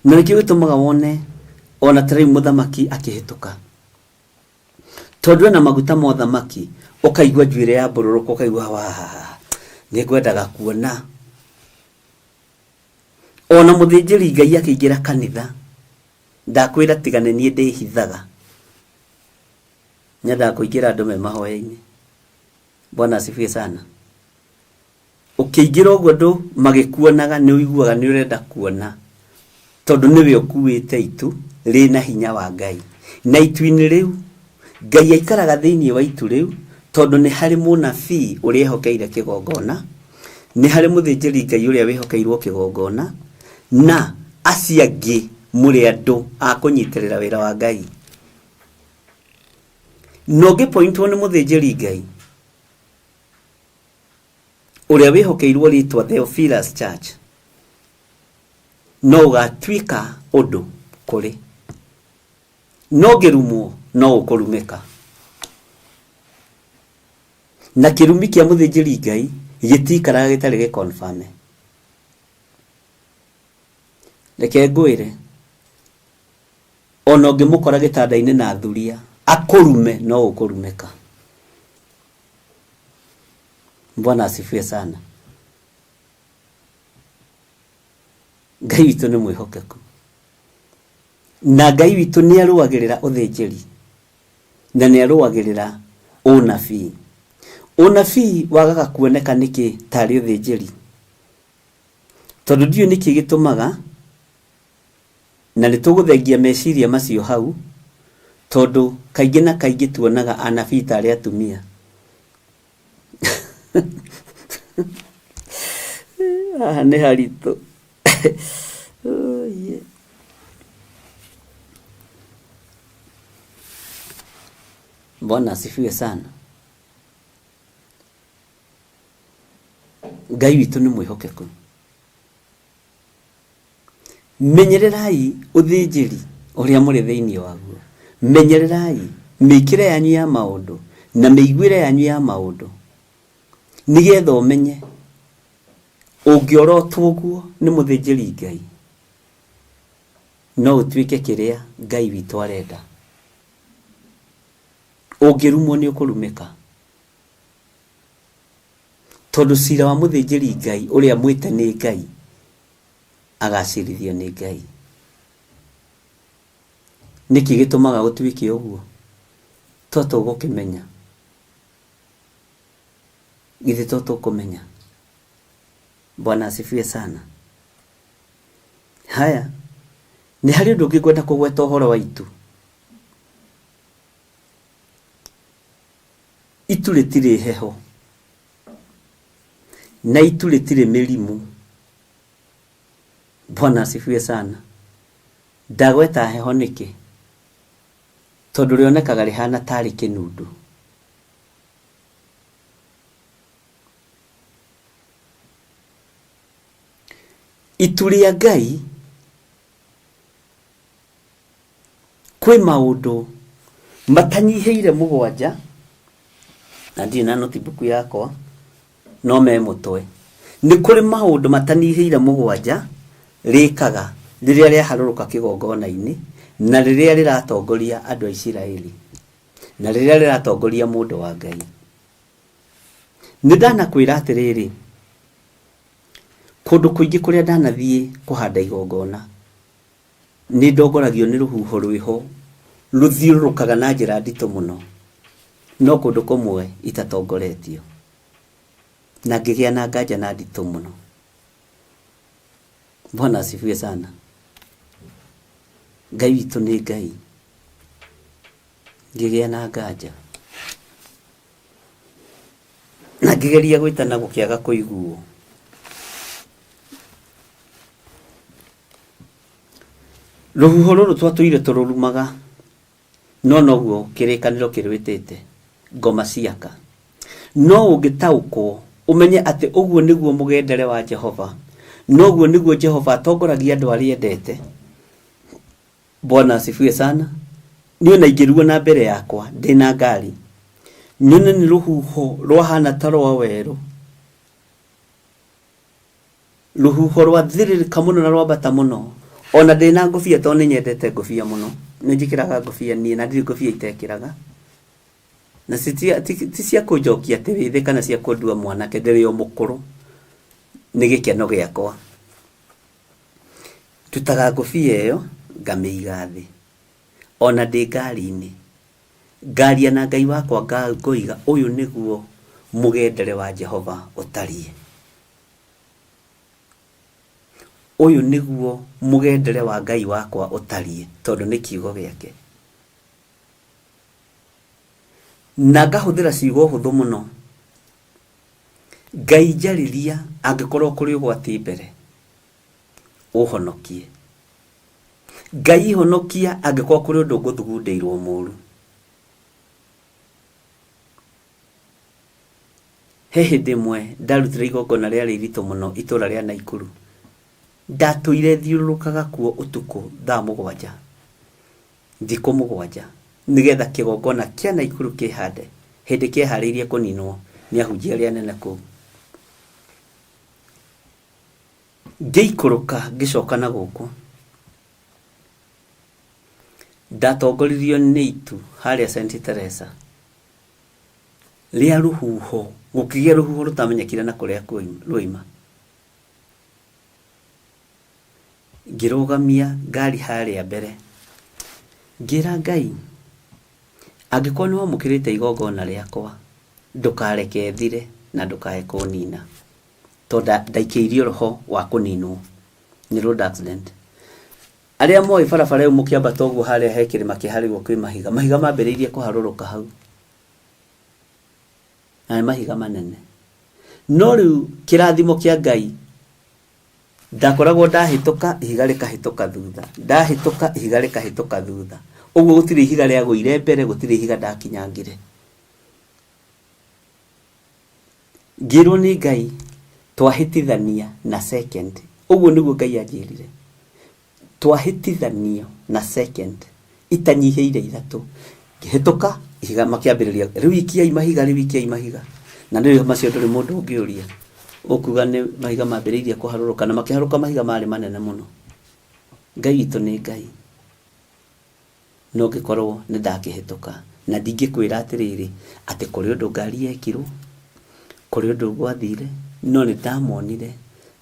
[SPEAKER 1] Na nikio gitumaga wone ona tari muthamaki akihituka, tondu na maguta mo thamaki ukaigwa njuire ya bururuko, ukaigwa wa ni ngwendaga kuona. Ona muthinjiri Ngai akiingira kanitha, ndakwira tigane nie ndihithaga, nyenda kuingira andu me mahoya-ini. Bwana asifiwe sana. Ukiingira uguo andu magikuonaga ni uiguaga ni urenda kuona, tondu niwe ukuite itu rina hinya wa Ngai. Na itu-ini riu Ngai aikaraga thiini wa itu riu, tondu ni hari munabii uria ehokeire kigongona, ni hari muthinjiri Ngai uria wehokeirwo kigongona, na aciangi muri andu a kunyitirira wira wa Ngai. Noge point one muthinjiri Ngai uria wehokeirwo ritwa Theophilus Church, no gatwika undu kuri, no gerumwo no ukurumika. Na kirumi kia muthinjiri Ngai gitikaraga gitari gikonfirm. Reke ngwire ono ngimukora gitanda-ini na thuria akurume no ukurumika. Bwana asifiwe sana. Ngai witu ni mwihokeku, na Ngai witu ni aruagirira uthinjiri, na ni aruagirira unabii. Unabii wagaga kuoneka niki tari uthinjiri, tondu ndio niki gitumaga na nituguthengia meciria macio hau, tondu kaingi na kaingi tuonaga anabii tari atumia. Ni haritu. Oh, yeah. Bwana asifiwe sana. Ngai witu ni mwihokeku. Menyererai uthinjiri uria muri thiini waguo. Menyererai mikire yanyu ya maundu na miguire yanyu ya maundu, nigetha umenye ungiorotwo guo ni muthinjiri Ngai no utwike kiria Ngai witu arenda. Ungirumwo ni ukurumika, tondu cira wa muthinjiri Ngai uria mwite ni Ngai agacirithio ni Ngai. Niki gitumaga utwike uguo? Toto gukimenya, githi toto kumenya. Bwana asifiwe sana. Haya, ni hari undu ungikwenda kugweta uhoro wa itu. Itu ritire heho, na itu ritire mirimu. Bwana asifiwe sana. Ndagweta heho niki tondu rionekaga rihana tari kinundu. Itu ria Ngai kwi maundu matanyiheire mugwanja, na ndi na notebook yakwa no me mutwe. Ni kuri maundu matanyiheire mugwanja rikaga riria ria haruruka kigongona-ini, na riria riratongoria andu a Isiraeli, na riria riratongoria mundu wa Ngai. Nindana kwira atiriri, kundu kuingi kuria ndanathie kuhanda igongona ni ndongoragio ni ruhuho rwiho ruthiurukaga na njira nditu muno, no kundu kumwe itatongoretio na ngigia na nganja na nditu muno. Bwana asifiwe sana. Ngai witu ni Ngai, ngigia na nganja na ngigeria gwitana gukiaga kuiguo. Ruhuho ruru twatuire tururumaga, no noguo kirikaniro kirwitete ngoma ciaka. No ungitauko umenye ati uguo niguo mugendere wa Jehova, noguo niguo Jehova atongoragia andu aria endete. Bwana asifiwe sana. Niyo na ingiruo na mbere yakwa ndina ngari, nyone ni ruhuho rwahana ta rwa weru, ruhuho rwa thiririka muno na rwambata muno. Ona ndina ngofia to ni nyendete ngofia muno, ni njikiraga ngofia ni na ndiri ngofia itekiraga, na ti cia kunjokia ati withi kana cia kundua mwanake ndiri o mukuru, ni gikeno giakwa. Tutaga ngofia iyo ngamiiga thi, ona ndi ngari-ini ngaria na Ngai wakwa ngoiga uyu niguo mugendere wa Jehova utarie. Uyu niguo mugendere wa Ngai wakwa utarie, tondu ni kiugo giake. Na ngahuthira ciugo huthu muno. Ngai njariria angikorwo kuri ugwati mbere, uhonokie. Ngai honokia angikorwo kuri undu nguthugundeirwo muru. He hindi imwe ndarutire igongona riari rito muno itura ria Naikuru. Ndatuire thiurukaga kuo utuku thaa 7 thikũ 7 nigetha kigongona kia Naikuru kihande hindi kihariirie kuninwo ni ahunjia aria nene kuu. Ngeikuruka ngicoka na guku ndatongoririo ni itu haria St. Teresa ria ruhuho, gukigia ruhuho rutamenyekire na kuria rwoima. Ngirugamia ngari haria mbere ngira Ngai, angikorwo ni wamukirite igongona riakwa ndukareke thire na ndukae kunina, tonda ndaikiirio roho wa kuninwo ni road accident. Aria moi barabara yu mukiamba toguo haria hekire makiharirwo kwi mahiga mambiriirie kuharuruka hau, na mahiga manene. No riu kirathimo kia Ngai, ndakoragwo ndahituka ihiga rikahituka thutha, ndahituka ihiga rikahituka thutha. Uguo gutire ihiga ria guire mbere, gutire ihiga ndakinyangire. Ngirwo ni Ngai twahitithania na second. Uguo niguo Ngai anjirire, twahitithanio na second itanyiheire ithatu. Ngihituka ihiga makiambiriria riu ikia mahiga, na ndio macio nduri mundu ungiuria ukuga ni mahiga mambiriirie kuharuruka, na makiharuka mahiga mari manene muno. Ngai itu ni Ngai, no gikorwo ni ndakihituka na ndingikwira atiriri ati kuri undu ngari yekirwo, kuri undu gwathire, no ni ndamonire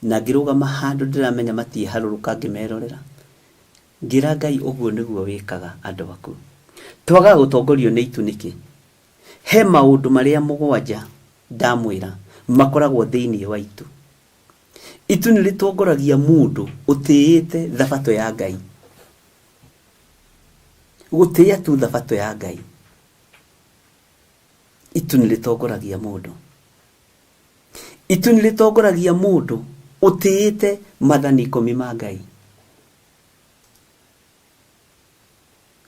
[SPEAKER 1] na ngirugama handu ndiramenya matiharuruka ngimerorera. Ngira Ngai uguo niguo wikaga andu aku. Twaga gutongorio ni itu niki? He maundu maria 7 ndamwira makoragwo thiini wa itu. Itu ni ritongoragia mundu utiite thabato ya Ngai, gutia tu thabato ya Ngai. Itu ni ritongoragia mundu. Itu ni ritongoragia mundu utiite mathani 10 ma Ngai.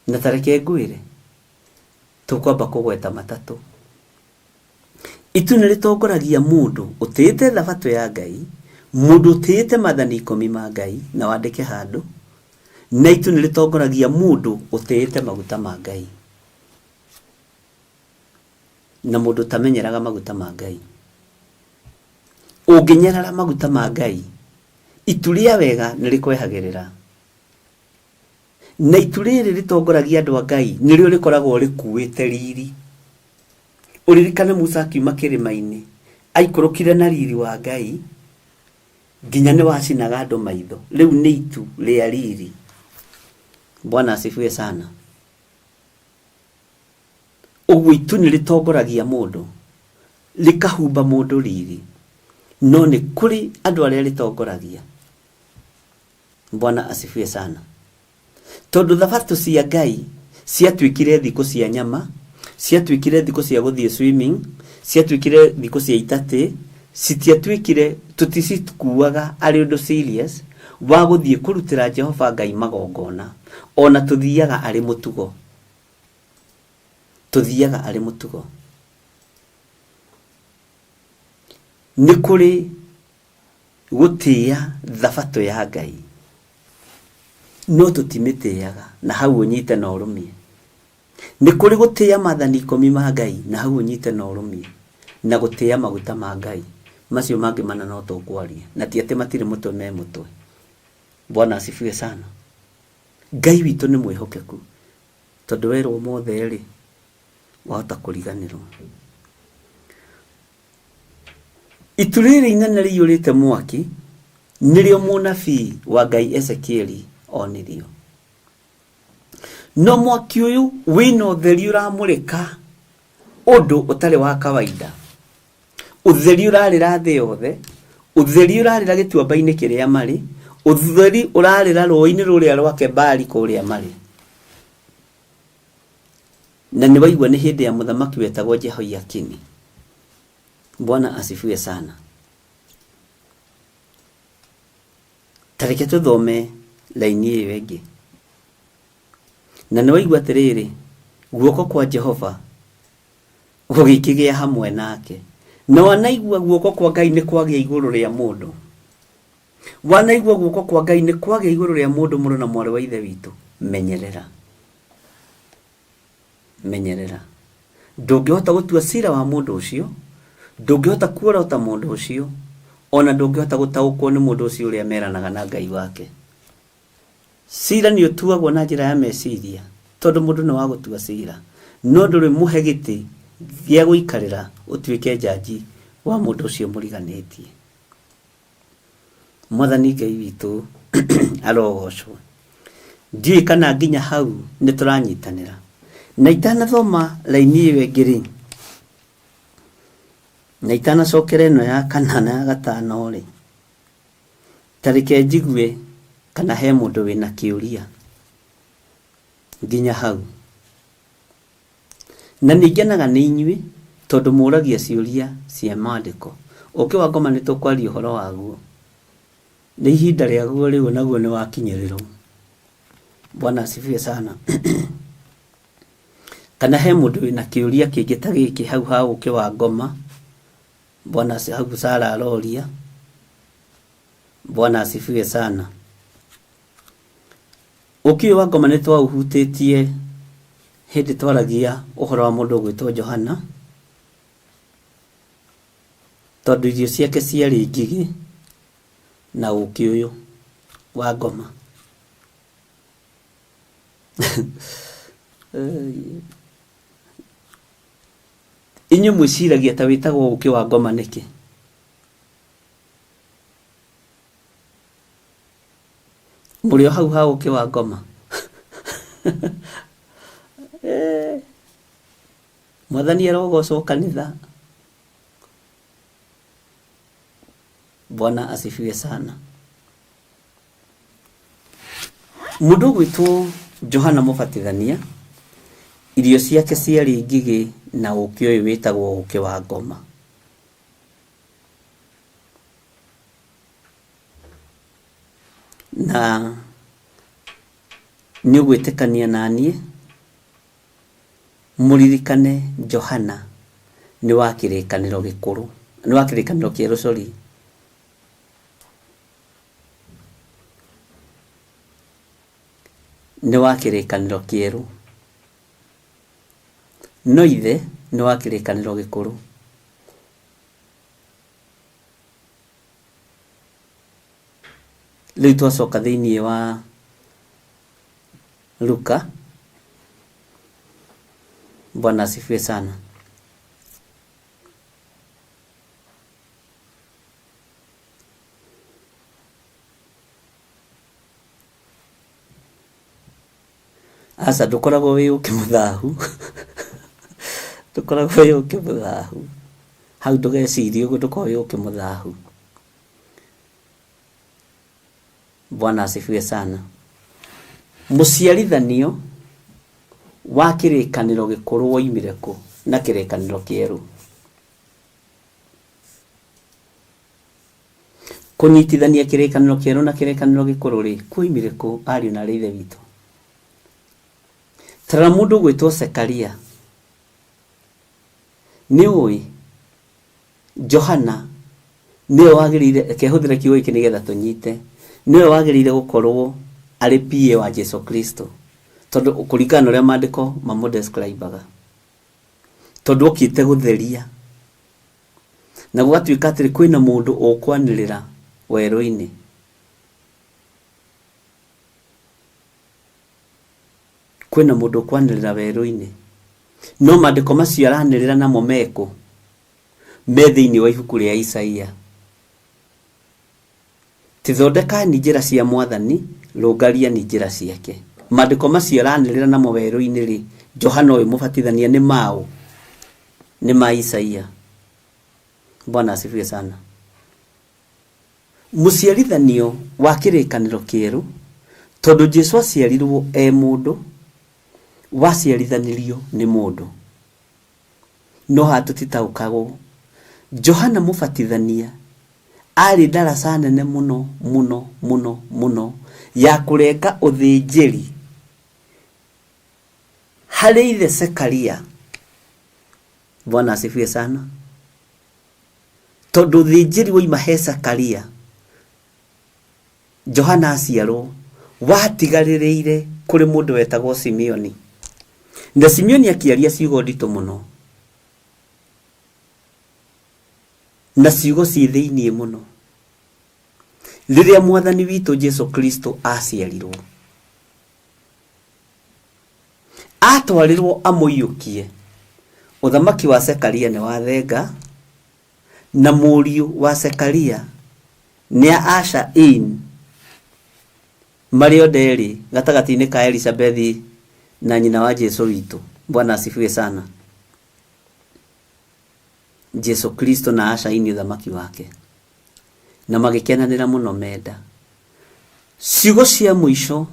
[SPEAKER 1] Na tareke ngwire tukwamba kugweta matatu. Itu nĩ rĩtongoragia mũndũ ũtĩĩte thabatũ ya Ngai, mũndũ ũtĩĩte mathani 10 ma Ngai na wandĩke handũ, na itu nĩ rĩtongoragia mũndũ ũtĩĩte maguta ma Ngai, na mũndũ tamenyeraga maguta ma Ngai. Ũngĩnyarara maguta ma Ngai, itu rĩa wega nĩ rĩkwehagĩrĩra, na itu rĩrĩ rĩtongoragia andũ a Ngai nĩrĩo rĩkoragwo rĩkuĩte riri. Uririkane Musa akiuma kĩrĩma-inĩ aikũrũkire na riri wa Ngai nginya nĩ wacinaga andũ maitho. Rĩu nĩ itu rĩa riri. Bwana asifiwe sana. Ũguo itu nĩ rĩtongoragia mũndũ, rĩkahumba mũndũ riri, no nĩ kũrĩ andũ arĩa rĩtongoragia. Bwana asifiwe sana. Tondũ thabatũ cia Ngai ciatuĩkire thikũ cia nyama, ciatuĩkire thikũ cia gũthiĩ swimming, ciatuĩkire thikũ cia itatĩ, citiatuĩkire tuticikuaga arĩ ũndũ serious wa gũthiĩ kũrutĩra Jehova Ngai magongona, ona tuthiaga arĩ mũtugo. Tuthiaga arĩ mũtugo. Nĩ kũrĩ gũtĩĩa thabatũ ya Ngai, no tutimĩtĩaga, na hau ũnyite na ũrũmie. Nĩ kũrĩ gũtĩĩa mathani 10 ma Ngai, na hau ũnyite na ũrũmie, na gũtĩĩa maguta ma Ngai. Macio mangĩ mana no tũkwaria, na ti atĩ matirĩ mũtwe me mũtwe. Bwana asifiwe sana. Ngai witũ nĩ mwĩhokeku, tondũ werwo mothe rĩ wahota kũriganĩrwo. Itu rĩrĩ inene rĩiyũrĩte mwaki nĩrĩo mũnabii wa Ngai Ezekieli onirio. No mwaki ũyũ wĩna ũtheri ũramũrĩka ũndũ ũtarĩ wa kawaida. Ũtheri ũrarĩra thĩ yothe, ũtheri ũrarĩra gĩtuamba-inĩ kĩrĩa marĩ, ũtheri ũrarĩra rũĩ-inĩ rũrĩa rwa Kebari kũrĩa marĩ. Na nĩ waigua nĩ hĩndĩ ya mũthamaki wetagwo Jehoiakini. Bwana asifiwe sana. Tareke tũthome laini ĩyo ĩngĩ. Na nĩ waigua atĩrĩrĩ, guoko kwa Jehova gũgĩkĩgĩa hamwe nake. Na wanaigua guoko kwa Ngai nĩ kwagĩa igũrũ rĩa mũndũ. Wanaigua guoko kwa Ngai nĩ kwagĩa igũrũ rĩa mũndũ, mũrũ na mwarĩ wa ithe witũ, menyerera. Menyerera. Ndũngĩhota gũtua cira wa mũndũ ũcio, ndũngĩhota kuorota mũndũ ũcio, ona ndũngĩhota gũtaũkwo nĩ mũndũ ũcio ũrĩa meranaga na Ngai wake. Cira nĩ ũtuagwo na njĩra ya meciria, tondũ mũndũ nĩ wa gũtua cira, no ndũrĩ mũhe gĩtĩ gĩa gũikarĩra ũtuĩke jaji wa mũndũ ũcio mũriganĩtie. Mwathani Ngai witũ arogocwo. Ndiũĩ kana nginya hau nĩ tũranyitanĩra. Na itanathoma laini ĩyo ĩngĩ rĩ, na itanacokera ĩno ya 4 na ya 5 rĩ, tareke njigue kana he mũndũ wĩna kĩũria nginya hau. Na nĩngenaga nĩ inyuĩ tondũ mũragia ciũria cia maandĩko. Ũkĩ wa ngoma nĩ tũkwaria ũhoro waguo, nĩ ihinda rĩaguo rĩu naguo nĩ wakinyĩrĩrwo. Bwana asifiwe sana. Kana he mũndũ wĩna kĩũria kĩngĩ ta gĩkĩ hau ha ũkĩ wa ngoma. Bwana hau Sara aroria. Bwana asifiwe sana. Ũkĩ wa ngoma nĩ twaũhutĩtie hĩndĩ twaragia ũhoro wa mũndũ ũgwĩtwo Johana, tondũ irio ciake ciarĩ ngigĩ na ũkĩ ũyũ wa ngoma. Inyuĩ mwĩciragia ta wĩtagwo ũkĩ wa ngoma nĩkĩ? Mũrĩ o hau ha ũkĩ wa ngoma. Mwathani arogocwo kanitha. Bwana asifiwe sana. Mũndũ ũgwĩtwo Johana Mũbatithania, irio ciake ciarĩ ngigĩ na ũkĩ ũyũ wĩtagwo ũkĩ wa ngoma. na nĩ ũgwĩtĩkania naniĩ mũririkane Johana nĩ wa kĩrĩkanĩro gĩkũrũ, nĩ wa kĩrĩkanĩro kĩerũ, sorry. Nĩ wa kĩrĩkanĩro kĩerũ, no ithe nĩ wa kĩrĩkanĩro gĩkũrũ. Rĩu twacoka thĩinĩ wa Luka. Bwana asifiwe sana. Asa ndukoragwo wĩ ũkĩmũthahu ndukoragwo wĩ ũkĩmũthahu hau, ndũgecirie ũguo, ndukoragwo wĩ ũkĩmũthahu. Bwana asifiwe sana. Mũciarithanio wa kĩrĩkanĩro gĩkũrũ woimire kũ na kĩrĩkanĩro kĩerũ? Kũnyitithania kĩrĩkanĩro kĩerũ na kĩrĩkanĩro gĩkũrũ rĩ, kuoimire kũ ariũ na ithe witũ? Tara mũndũ gwĩtwo Zekaria, nĩ ũĩ Johana nĩwe wagĩrĩire, kehũthĩra kiugo gĩkĩ nĩgetha tũnyite, nĩwe wagĩrĩire gũkorwo arĩ PA wa Jesu Kristo, tondũ kũringana na ũrĩa maandĩko mamũdescribaga, tondũ okĩte gũtheria na gũgatuĩka atĩ kwĩna mũndũ ũkwanĩrĩra werũ-inĩ. Kwĩna mũndũ ũkwanĩrĩra werũ-inĩ, no maandĩko macio aranĩrĩra namo mekũ? Me thĩinĩ wa ibuku rĩa Isaia. Tithondekani njĩra cia Mwathani, rũngariani njĩra ciake. Maandĩko macio aranĩrĩra namo werũ-inĩ rĩ, Johana ũyũ mũbatithania nĩ maũ? Nĩ ma Isaia. Bwana asifiwe sana. Mũciarithanio wa kĩrĩkanĩro kĩerũ, tondũ Jesu aciarirwo mũndũ, waciarithanĩrio nĩ mũndũ, no hatũtitaũkagwo. Johana mũbatithania arĩ ndaraca nene mũno mũno mũno mũno ya kũrenga ũthĩnjĩri harĩ ithe Zekaria. Bwana asifiwe sana. Tondũ ũthĩnjĩri woima he Zekaria, Johana aciarwo watigarĩrĩire kũrĩ mũndũ wetagwo Simeoni. Na Simeoni akĩaria ciugo nditũ mũno, na ciugo ciĩ thĩinĩ mũno, rĩrĩa Mwathani witũ Jesu Kristo aciarirwo, atwarirwo amũiyũkie. Ũthamaki wa Zekaria nĩ wathenga, na mũriũ wa Zekaria nĩ Asha marĩ oderi gatagatĩ-inĩ ka Elisabethi na nyina wa Jesu witũ. Bwana asifiwe sana. Jesu Kristo na Asha ũthamaki wake, na magĩkenanĩra mũno menda. Ciugo cia mũico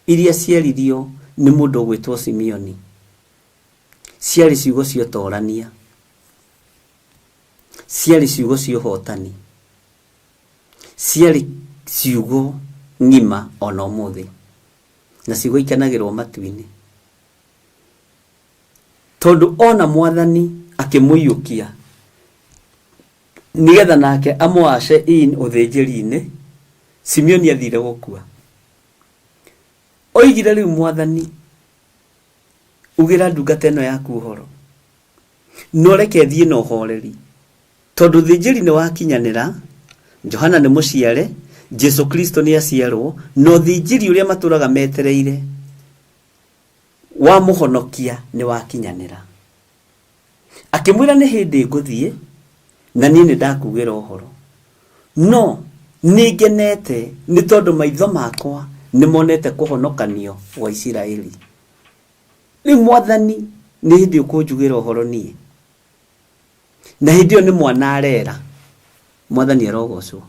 [SPEAKER 1] iria ciaririo nĩ mũndũ gwĩtwo Simeoni ciarĩ ciugo cia ũtorania, ciarĩ ciugo cia ũhotani, ciarĩ ciugo ng'ima ona ũmũthĩ, na ciugo ikenagĩrwo matu-inĩ, tondũ ona Mwathani akĩmũiyũkia nĩgetha nake amwace ũthĩnjĩri-inĩ. Simeoni athire gũkua, oigire rĩu Mwathani, ugĩra ndungata ĩno yaku ũhoro, no reke thiĩ na ũhoreri, tondũ ũthĩnjĩri nĩ wakinyanĩra. Johana nĩ mũciare, Jesu Kristo nĩ aciarwo, no ũthĩnjĩri ũrĩa matũraga metereire wa mũhonokia nĩ wakinyanĩra. Akĩmwĩra nĩ hĩndĩ ngũthiĩ na niĩ nĩ ndakugĩra ũhoro, no nĩ ngenete nĩ tondũ maitho makwa nĩ monete kũhonokanio wa Isiraeli. Rĩu Mwathani nĩ hĩndĩ ũkũnjugĩra ũhoro niĩ, na hĩndĩ ĩyo nĩ mwana arera. Mwathani arogocwo.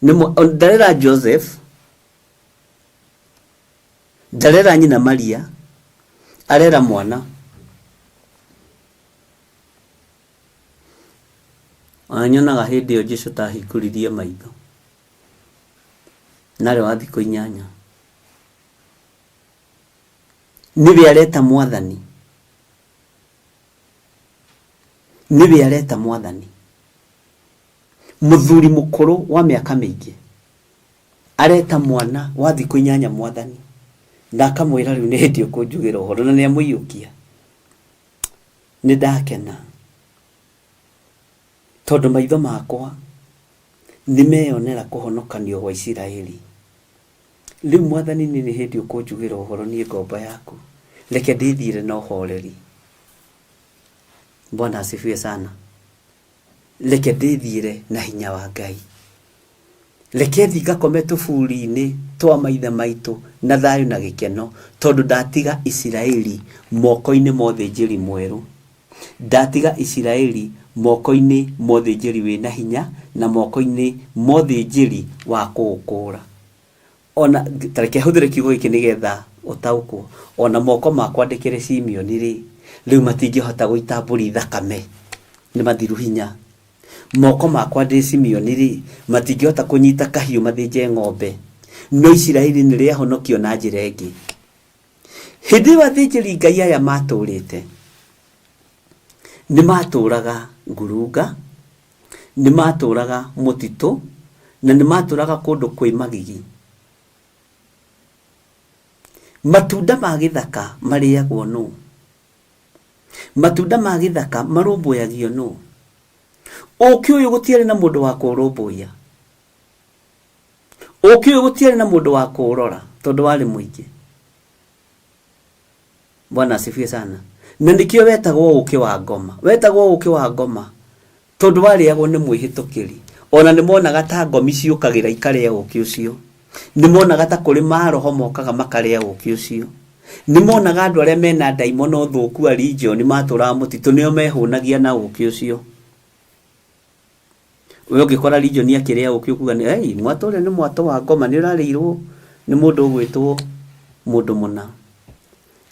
[SPEAKER 1] Ndarera Joseph, ndarera nyina Maria, arera mwana. Anyonaga hĩndĩ ĩyo Jesu tahingũririe maitho, nare wa thikũ 8 niwe areta mwathani, niwe areta mwathani. Muthuri mukuru wa miaka mingi areta mwana wa thikũ 8 mwathani, na akamwĩra rĩu nĩ hĩndĩ ũkũnjugira ũhoro, na nĩamũiyũkia. Nĩ ndakena tondũ maitho makwa nĩmeyonera kũhonokanio gwa Isiraeli. Rĩu mwathani nĩ hĩndĩ ũkũnjugira ũhoro niĩ ngombo yaku, reke ndĩthiĩre na ũhoreri. Bwana asifiwe sana. Reke ndĩthiĩre na hinya wa Ngai, reke thiĩ ngakome tũburi-inĩ twa maithe maitũ na thayũ na gĩkeno, tondũ ndatiga Isiraeli moko-inĩ ma ũthĩnjĩri mwerũ, ndatiga Isiraeli moko-inĩ ma ũthĩnjĩri wĩna hinya na moko-inĩ ma ũthĩnjĩri wa kũũkũra. Ona tareke hũthĩre kiugo gĩkĩ nĩgetha ũtaũkwo, ona moko makwa ndĩkĩre Simeoni rĩ, rĩu matingĩhota gũita mbũri thakame, nĩ mathiru hinya. Moko makwa ndĩ Simeoni rĩ, matingĩhota kũnyita kahiũ mathĩnje ng'ombe, no Isiraeli nĩ rĩahonokio na njĩra ĩngĩ. Hĩndĩ ĩyo athĩnjĩri Ngai aya matũrĩte, nĩ matũraga ngurunga, nĩ matũraga mũtitũ, na nĩ matũraga kũndũ kwĩ magigi. Matunda ma gĩthaka marĩagwo nũ? Matunda ma gĩthaka marũmbũyagio nũ? Ũkĩ ũyũ gũtiarĩ na mũndũ wa kũrũmbũya, ũkĩ ũyũ gũtiarĩ na mũndũ wa kũrora tondũ warĩ mũingĩ. Bwana asifiwe sana. Na nĩkĩo wetagwo ũkĩ wa ngoma, wetagwo ũkĩ wa ngoma tondũ warĩagwo nĩ mwĩhĩtũkĩri. Ona nĩ monaga ta ngomi ciũkagĩra ikarĩa ũkĩ ũcio, nĩ monaga ta kũrĩ maroho mokaga makarĩa ũkĩ ũcio, nĩ monaga andũ arĩa mena ndaimono thũku a legion matũraga mũtitũ nĩo mehũnagia na ũkĩ ũcio. Wewe ũngĩkora legion akĩrĩa ũkĩ ukuga nĩ hey, mwatũ ũrĩa nĩ mwatũ wa ngoma, nĩ ũrarĩirwo nĩ mũndũ ũgwĩtwo mũndũ mũna.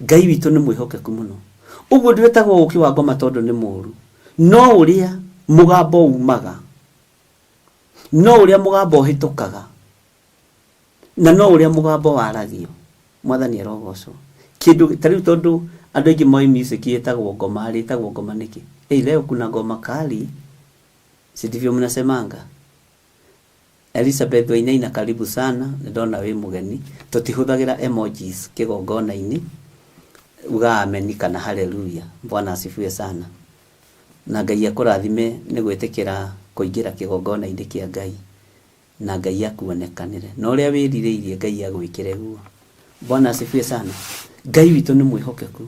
[SPEAKER 1] Ngai witũ nĩ mwĩhokeku mũno. Ũguo ndwĩtagwo ũkĩ wa ngoma tondũ nĩ mũũru, no ũrĩa mũgambo umaga, no ũrĩa mũgambo ũhĩtũkaga, na no ũrĩa mũgambo waragio. Mwathani arogocwo. Kĩndũ tarĩu tondũ andũ aingĩ moĩ music ĩtagwo ngoma, ĩtagwo ngoma nĩkĩ? Leo kuna ngoma kali, si ndivyo mnasemanga? Elizabeth Wainaina karibu sana, ndona wĩ mugeni. Tutihũthagĩra emojis kĩgongona-inĩ, uga amen kana haleluya. Bwana asifiwe sana. Na Ngai akũrathime nĩ gwĩtĩkĩra kũingĩra kĩgongona-inĩ kĩa Ngai, na Ngai akuonekanĩre. Na ũrĩa wĩrirĩirie Ngai agwĩkĩre guo. Bwana asifiwe sana. Ngai witũ nĩ mwĩhokeku.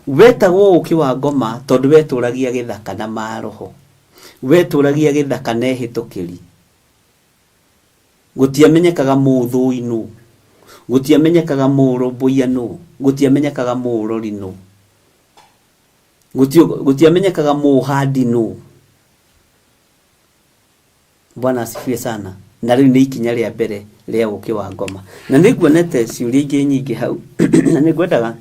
[SPEAKER 1] Wetagwo ũkĩ wa ngoma tondũ wetũragia gĩthaka na maroho, wetũragia gĩthaka na ehĩtũkĩri. Gũtiamenyekaga mũthũi nũ, gũtiamenyekaga mũrũmbũiya nũ, gũtiamenyekaga mũrori nũ, gũtiamenyekaga mũhandi nũ. Bwana asifiwe sana. Na rĩu nĩ ikinya rĩa mbere rĩa ũkĩ wa ngoma. Na nĩnguonete ciũria ingĩ nyingĩ hau, na nĩngwendaga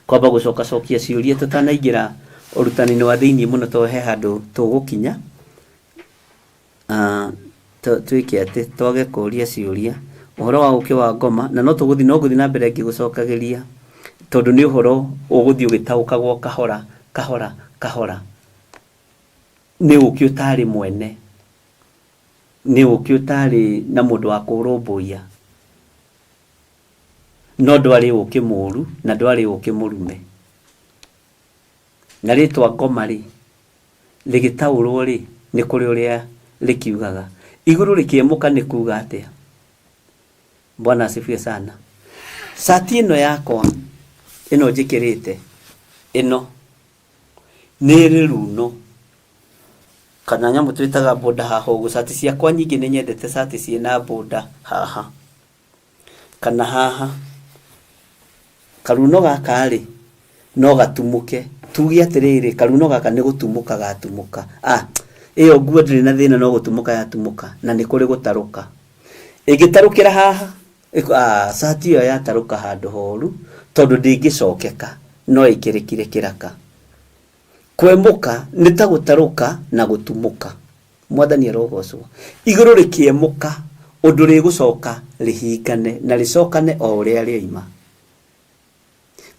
[SPEAKER 1] kwamba gũcokia ciũria tũtanaingĩra ũrutani-inĩ wa thĩinĩ mũno tondũ he handũ tũgũkinya twĩke atĩ twage kũria ciũria ũhoro wa ũkĩ wa ngoma, na no tũgũthiĩ na mbere ngĩgũcokagĩria tondũ nĩ ũhoro ũgũthiĩ ũgĩtaũkagwo kahora kahora kahora. Nĩ ũkĩ ũtarĩ mwene, nĩ ũkĩ ũtarĩ na mũndũ wa kũrũmbũiya, no ndwarĩ ũkĩ mũũru na ndwarĩ ũkĩ mũrume. Na rĩtwa ngoma rĩ rĩgĩtaũrwo rĩ nĩ kũrĩ ũrĩa rĩkiugaga. Igũrũ rĩkĩemũka nĩ kuuga atĩa? Bwana asifiwe sana. Sati ĩno yakwa ĩno njĩkĩrĩte ĩno nĩ ĩrĩ runo kana nyamũ twĩtaga boda haha ũguo. Sati ciakwa nyingĩ nĩ nyendete sati ciĩna boda haha kana haha. Karuno gaka rĩ no gatumuke, tuge atĩrĩrĩ karuno gaka nĩ gũtumũka gatumuka. Ĩyo nguo ndĩrĩ na thĩna, no gũtumũka yatumuka, na nĩ kũrĩ gũtarũka. Ĩgĩtarũkĩra haha sati ĩyo yatarũka handũ horu tondũ ndĩngĩcokeka, no ĩkĩrĩkire kĩraka. Kwemũka nĩ ta gũtarũka na gũtumũka. Mwathani arogocwo. Igũrũ rĩkĩemũka undu rigucoka rihingane na ricokane o uria rioima.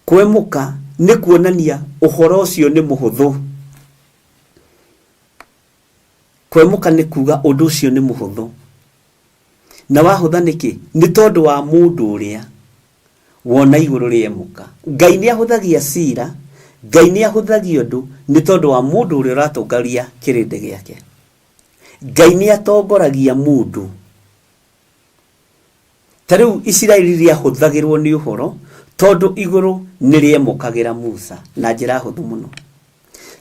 [SPEAKER 1] Kwemuka ni kuonania uhoro ucio ni muhuthu. Kwemuka ni kuga undu ucio ni muhuthu. Na wahutha niki? Ni tondu wa mundu uria wona iguru riemuka. Ngai ni ahuthagia cira, Ngai ni ahuthagia undu ni tondu wa mundu uria ratongoria kirinde giake. Ngai ni atongoragia mundu. Tariu Isiraeli ria huthagirwo ni uhoro tondu iguru ni riemukagira Musa na njira huthu muno.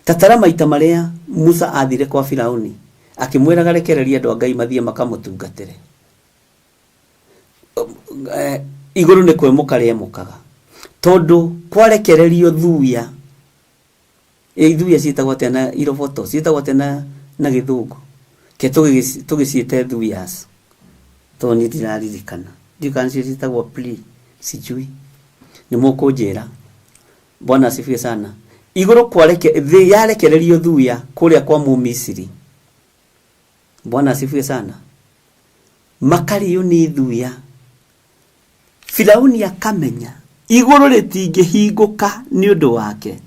[SPEAKER 1] Tatara maita maria Musa athire kwa Firauni akimwiraga rekereria andu a Ngai mathie makamutungatire. Iguru ni kwemuka riemukaga tondu kwarekererio thuya. Thuya ciitagwo tena iroboto, ciitagwo tena na githungu. Ke tugiciite thuyas. To ni ndiraririkana. Ndikanci ciitagwo plea, sijui. Ni mukunjira. Bwana asifiwe sana. Iguru thi yarekererio thuya kuria kwa Mumisiri. Bwana asifiwe sana. Makario ni thuya. Firauni akamenya iguru ritingihinguka ni undu wake.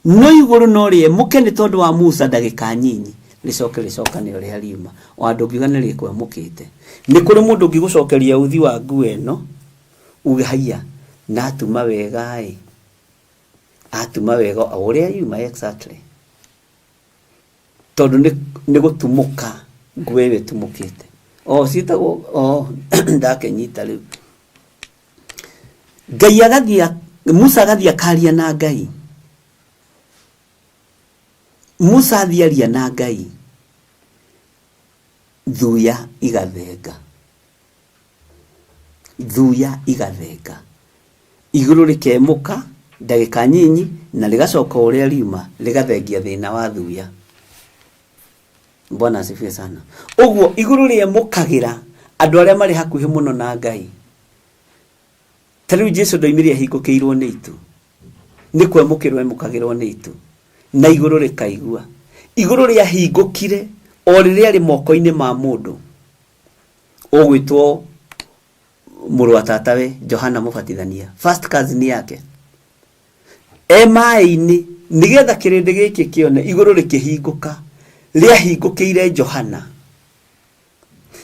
[SPEAKER 1] No iguru no riemuke ni tondu wa Musa ndagika nyinyi. Ricoka ni uria riuma. O andu ngiuga ni rikwemukite. Ni kuri mundu ngigucokeria uthi wa ngu eno uge haya na atuma wega atuma wega uria yuma exactly. Tondu ni gutumuka ngwewe tumukite. Ciitagwo ndakenyita riu. Ngai agathia Musa agathia karia na Ngai. Musa athiaria na Ngai. Thuya igathenga. Thuya igathenga. Iguru rikemuka ndagika nyinyi na rigacoka uria riuma rigathengia thina wa thuya. Bwana asifiwe sana. Uguo iguru riemukagira andu aria mari hakuhi muno na Ngai. Tariu Jesu ndoimirie hingukiirwo ni itu. Ni kwemukirwo emukagirwo ni itu. Na iguru rikaigua. Iguru ria hingukire o riria ri moko-ini ma mundu. Ogwitwo muru wa tatawe Johana Mubatithania. First cousin yake. Mai-ini nigetha kirinde giki kione iguru rikihinguka. Ria hingukiire Johana.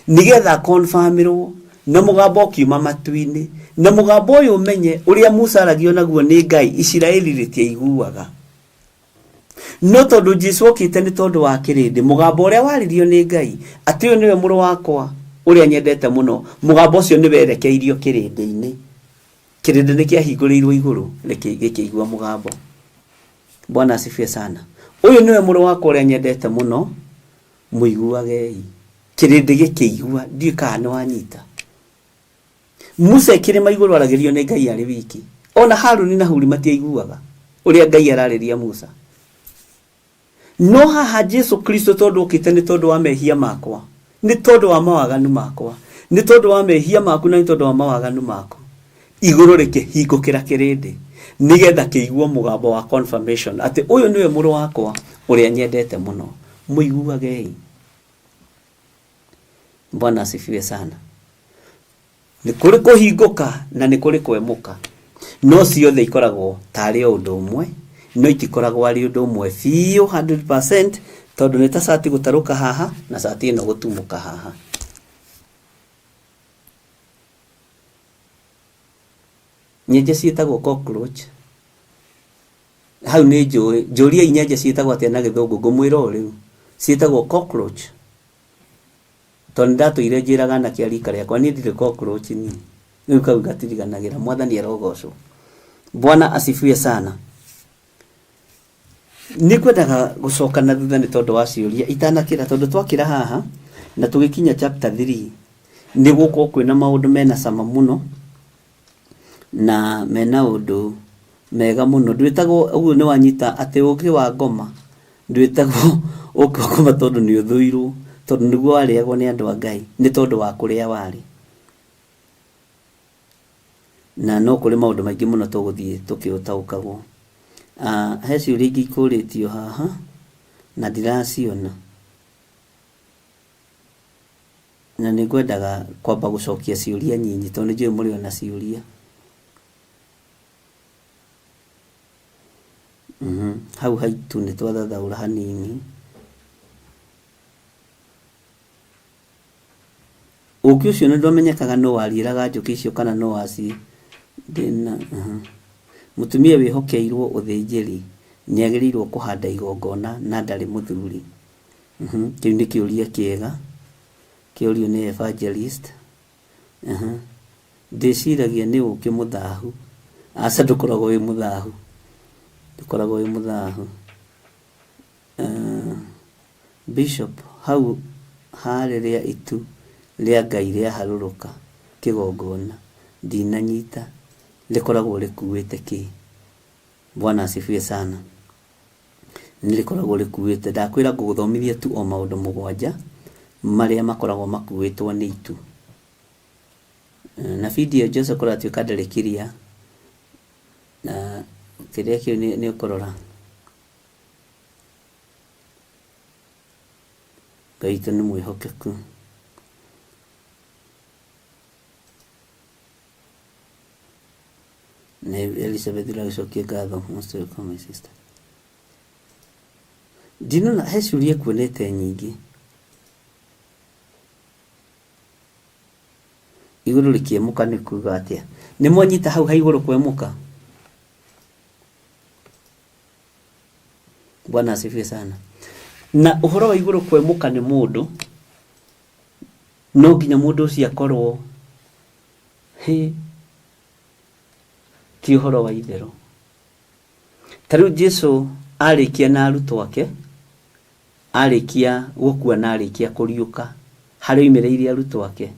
[SPEAKER 1] Nigetha confirmirwo na mugambo kiuma matu-ini. Na mugambo uyu umenye uria Musa aragio naguo ni Ngai Isiraeli ritiaiguaga. No tondu Jesu okite ni tondu wa kirindi mugambo uria waririo ni Ngai ati uyu niwe muru wakwa uria nyendete muno. Mugambo ucio ni werekeirio kirindi-ini. Kirindi ni kiahinguriirwo iguru rikiigua mugambo. Bwana asifiwe sana. Uyu niwe muru wakwa uria nyendete muno muiguagei. Kirindi gikiigua ndika no anyita. Musa kirima iguru aragerio ni Ngai ari wiki. Ona Haruni na Huri matiaiguaga uria Ngai arariria Musa. No haha Jesu Kristo tondu okite ni tondu wa mehia makwa. Ni tondu wa mawaganu makwa. Ni tondu wa mehia maku na ni tondu wa mawaganu makwa. Iguru rikihingukira kirindi nigetha kiigua mugambo wa confirmation ati uyu niwe muru wakwa uria nyendete muno muiguagei. Bwana asifiwe sana. Ni kuri kuhinguka na ni kuri kwemuka. No ciothe ikoragwo tari undu umwe. No itikoragwo ari undu umwe fiu 100% tondu ni ta sati gutaruka haha na sati ino gutumuka haha. Nyeje ciitagwo cockroach. Hau ni njuria inyeje ciitagwo atia na githungu ngumwira riu. Ciitagwo cockroach. Tondu ndatuire njiraga na kiarika riakwa ni ndire cockroach ni. Riu kau gatiriganagira mwathani arogocwo. Bwana asifiwe sana. Nikwendaga gucoka na thutha ni tondu wa ciuria itanakira tondu twakira haha na tugikinya chapter 3 ni guko kwina maundu mena sama muno na mena undu mega muno. Ndwitagwo uguo ni wanyita ati uki wa ngoma. Ndwitagwo uki wa ngoma tondu ni uthuirwo tondu niguo wariagwo ni andu a Ngai ni tondu wa kuria wari. Na no kuri maundu maingi muno tuguthie tukiutaukagwo. He ciuria ingi ikuritio haha na ndiraciona. na nĩngwendaga kwamba gũcokia ciũria nyinyi tondũ nĩnjũĩ mũrĩ ona ciũria. Hau haitu nĩ twathathaũra hanini. Ũngĩ ũcio nĩ ndwamenyekaga no warĩraga njũkĩ icio kana no waci ndĩna. Mũtumia wĩhokeirwo ũthĩnjĩri nĩagĩrĩirwo kũhanda igongona na ndarĩ mũthuri. Kĩu nĩ kĩũria kĩega kĩũrio nĩ evangelist. Ndĩciragia nĩ ũkĩ mũthahu. Aca ndũkoragwo wĩ mũthahu, ndũkoragwo wĩ mũthahu. Bishop, hau harĩrĩa itu rĩa Ngai rĩaharũrũka kĩgongona ndinanyita rĩkoragwo rĩkuĩte kĩ? Bwana asifiwe sana. Nĩrĩkoragwo rĩkuĩte, ndakwĩra ngũgũthomithia tu o maũndũ 7 marĩa makoragwo makuĩtwo nĩ itu. Na video Joseph kũratuĩka ndarĩkiria na kĩrĩa kĩu nĩ ũkorora. Ngai witũ nĩ mwĩhokeku. Na Elizabeth ũragĩcokia ngatho, most welcome my sister. Ndinona he ciũria kuonete nyingĩ. Igũrũ rĩkĩemuka nĩ kuuga atĩa? Nĩ mwanyita hau ha igũrũ kwemuka? Bwana asifiwe sana. Na ũhoro wa igũrũ kwemuka nĩ mũndũ, no nginya mũndũ ũcio akorwo ti ũhoro wa itherũ. Ta rĩu Jesũ arĩkia na arutwo ake, arĩkia gũkua na arĩkia kũriũka, harĩ oimĩrĩire arutwo ake,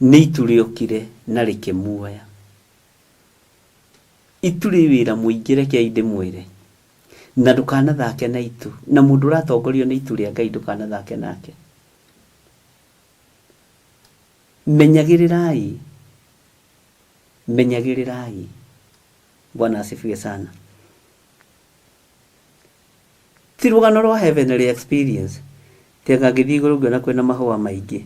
[SPEAKER 1] nĩ itu rĩokire na rĩkĩmuoya. Itu rĩ wĩra mũingĩ, rekei ndĩmwĩre, na ndũkanathake na itu, na mũndũ ũratongorio nĩ itu rĩa Ngai ndũkanathake nake. Menyagĩrĩrai, menyagĩrĩrai. Bwana asifiwe sana. Ti rũgano rwa heavenly experience. Tianga ngĩthiĩ igũrũ ngĩona kwĩna mahũa maingĩ,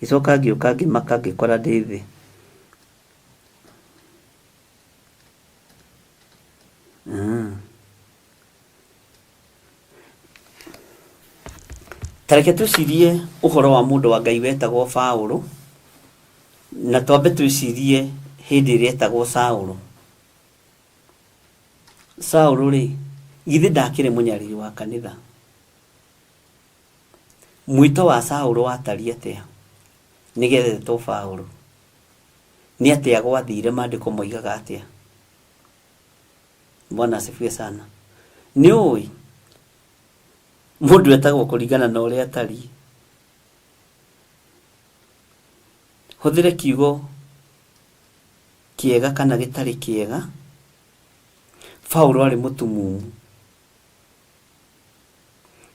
[SPEAKER 1] gĩcoka ngĩũka ngĩmaka ngĩkora ndĩ thĩ. Tareke twĩcirie ũhoro wa mũndũ wa Ngai wetagwo Paũlũ, na twambe twĩcirie hĩndĩ ĩrĩa etagwo Saũlũ. Saũlũ rĩ, githĩ ndakĩrĩ mũnyariri wa kanitha? Mwito wa Saũlũ watariĩ atĩa nĩgethetwo Paũlũ? Nĩ atĩa gwathire, maandĩko moigaga atĩa? Bwana asifiwe sana. Nĩ ũĩ mũndũ etagwo kũringana na ũrĩa atariĩ. Hũthĩre kiugo kĩega kana gĩtarĩ kĩega. Paũlũ arĩ mũtumumu,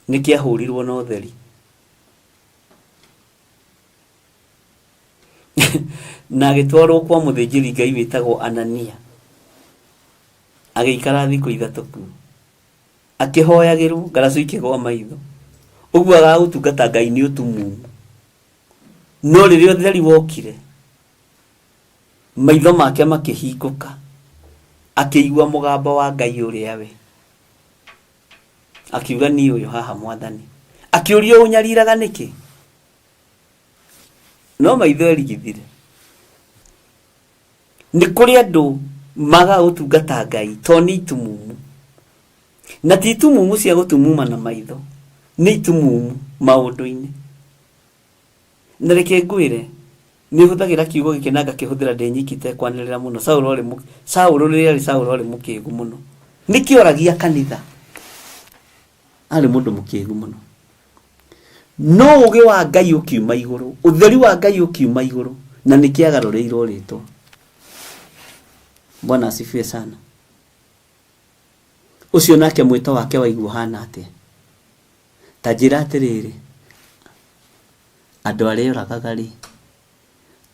[SPEAKER 1] nĩkĩahũrirwo na ũtheri. Na agĩtwarwo kwa mũthĩnjĩri Ngai wĩtagwo Anania, agĩikara thikũ 3 kuo akĩhoyagĩrwo, ngaracu ikĩgwa maitho. Ũguo agagũtungata Ngai nĩ ũtumumu, no rĩrĩa ũtheri wokire maitho make makĩhingũka, akĩigua mũgambo wa Ngai ũrĩa we, akiuga niĩ ũyũ haha Mwathani. Akĩũrio ũnyariraga nĩkĩ? No maitho erigithire. Nĩ kũrĩ andũ maga gũtungata Ngai to nĩ itumumu, na ti itumumu cia gũtumuma na maitho, nĩ itumumu maũndũ-inĩ. Na reke ngwĩre, nĩ hũthagĩra kiugo gĩkĩ na ngakĩhũthĩra ndĩ nyikite kwanĩrĩra mũno. Saũlũ rĩrĩa arĩ Saũlũ arĩ mũkĩĩgu mũno, nĩkĩoragia kanitha, arĩ mũndũ mũkĩĩgu mũno. No ũgĩ wa Ngai ũkiuma igũrũ, ũtheri wa Ngai ũkiuma igũrũ, na nĩkĩagarũrĩirwo rĩtwa. Bwana asifiwe sana. Ũcio nake mwĩto wake waigua hana atĩa? Ta njĩra atĩrĩrĩ, andũ arĩa oragaga rĩ,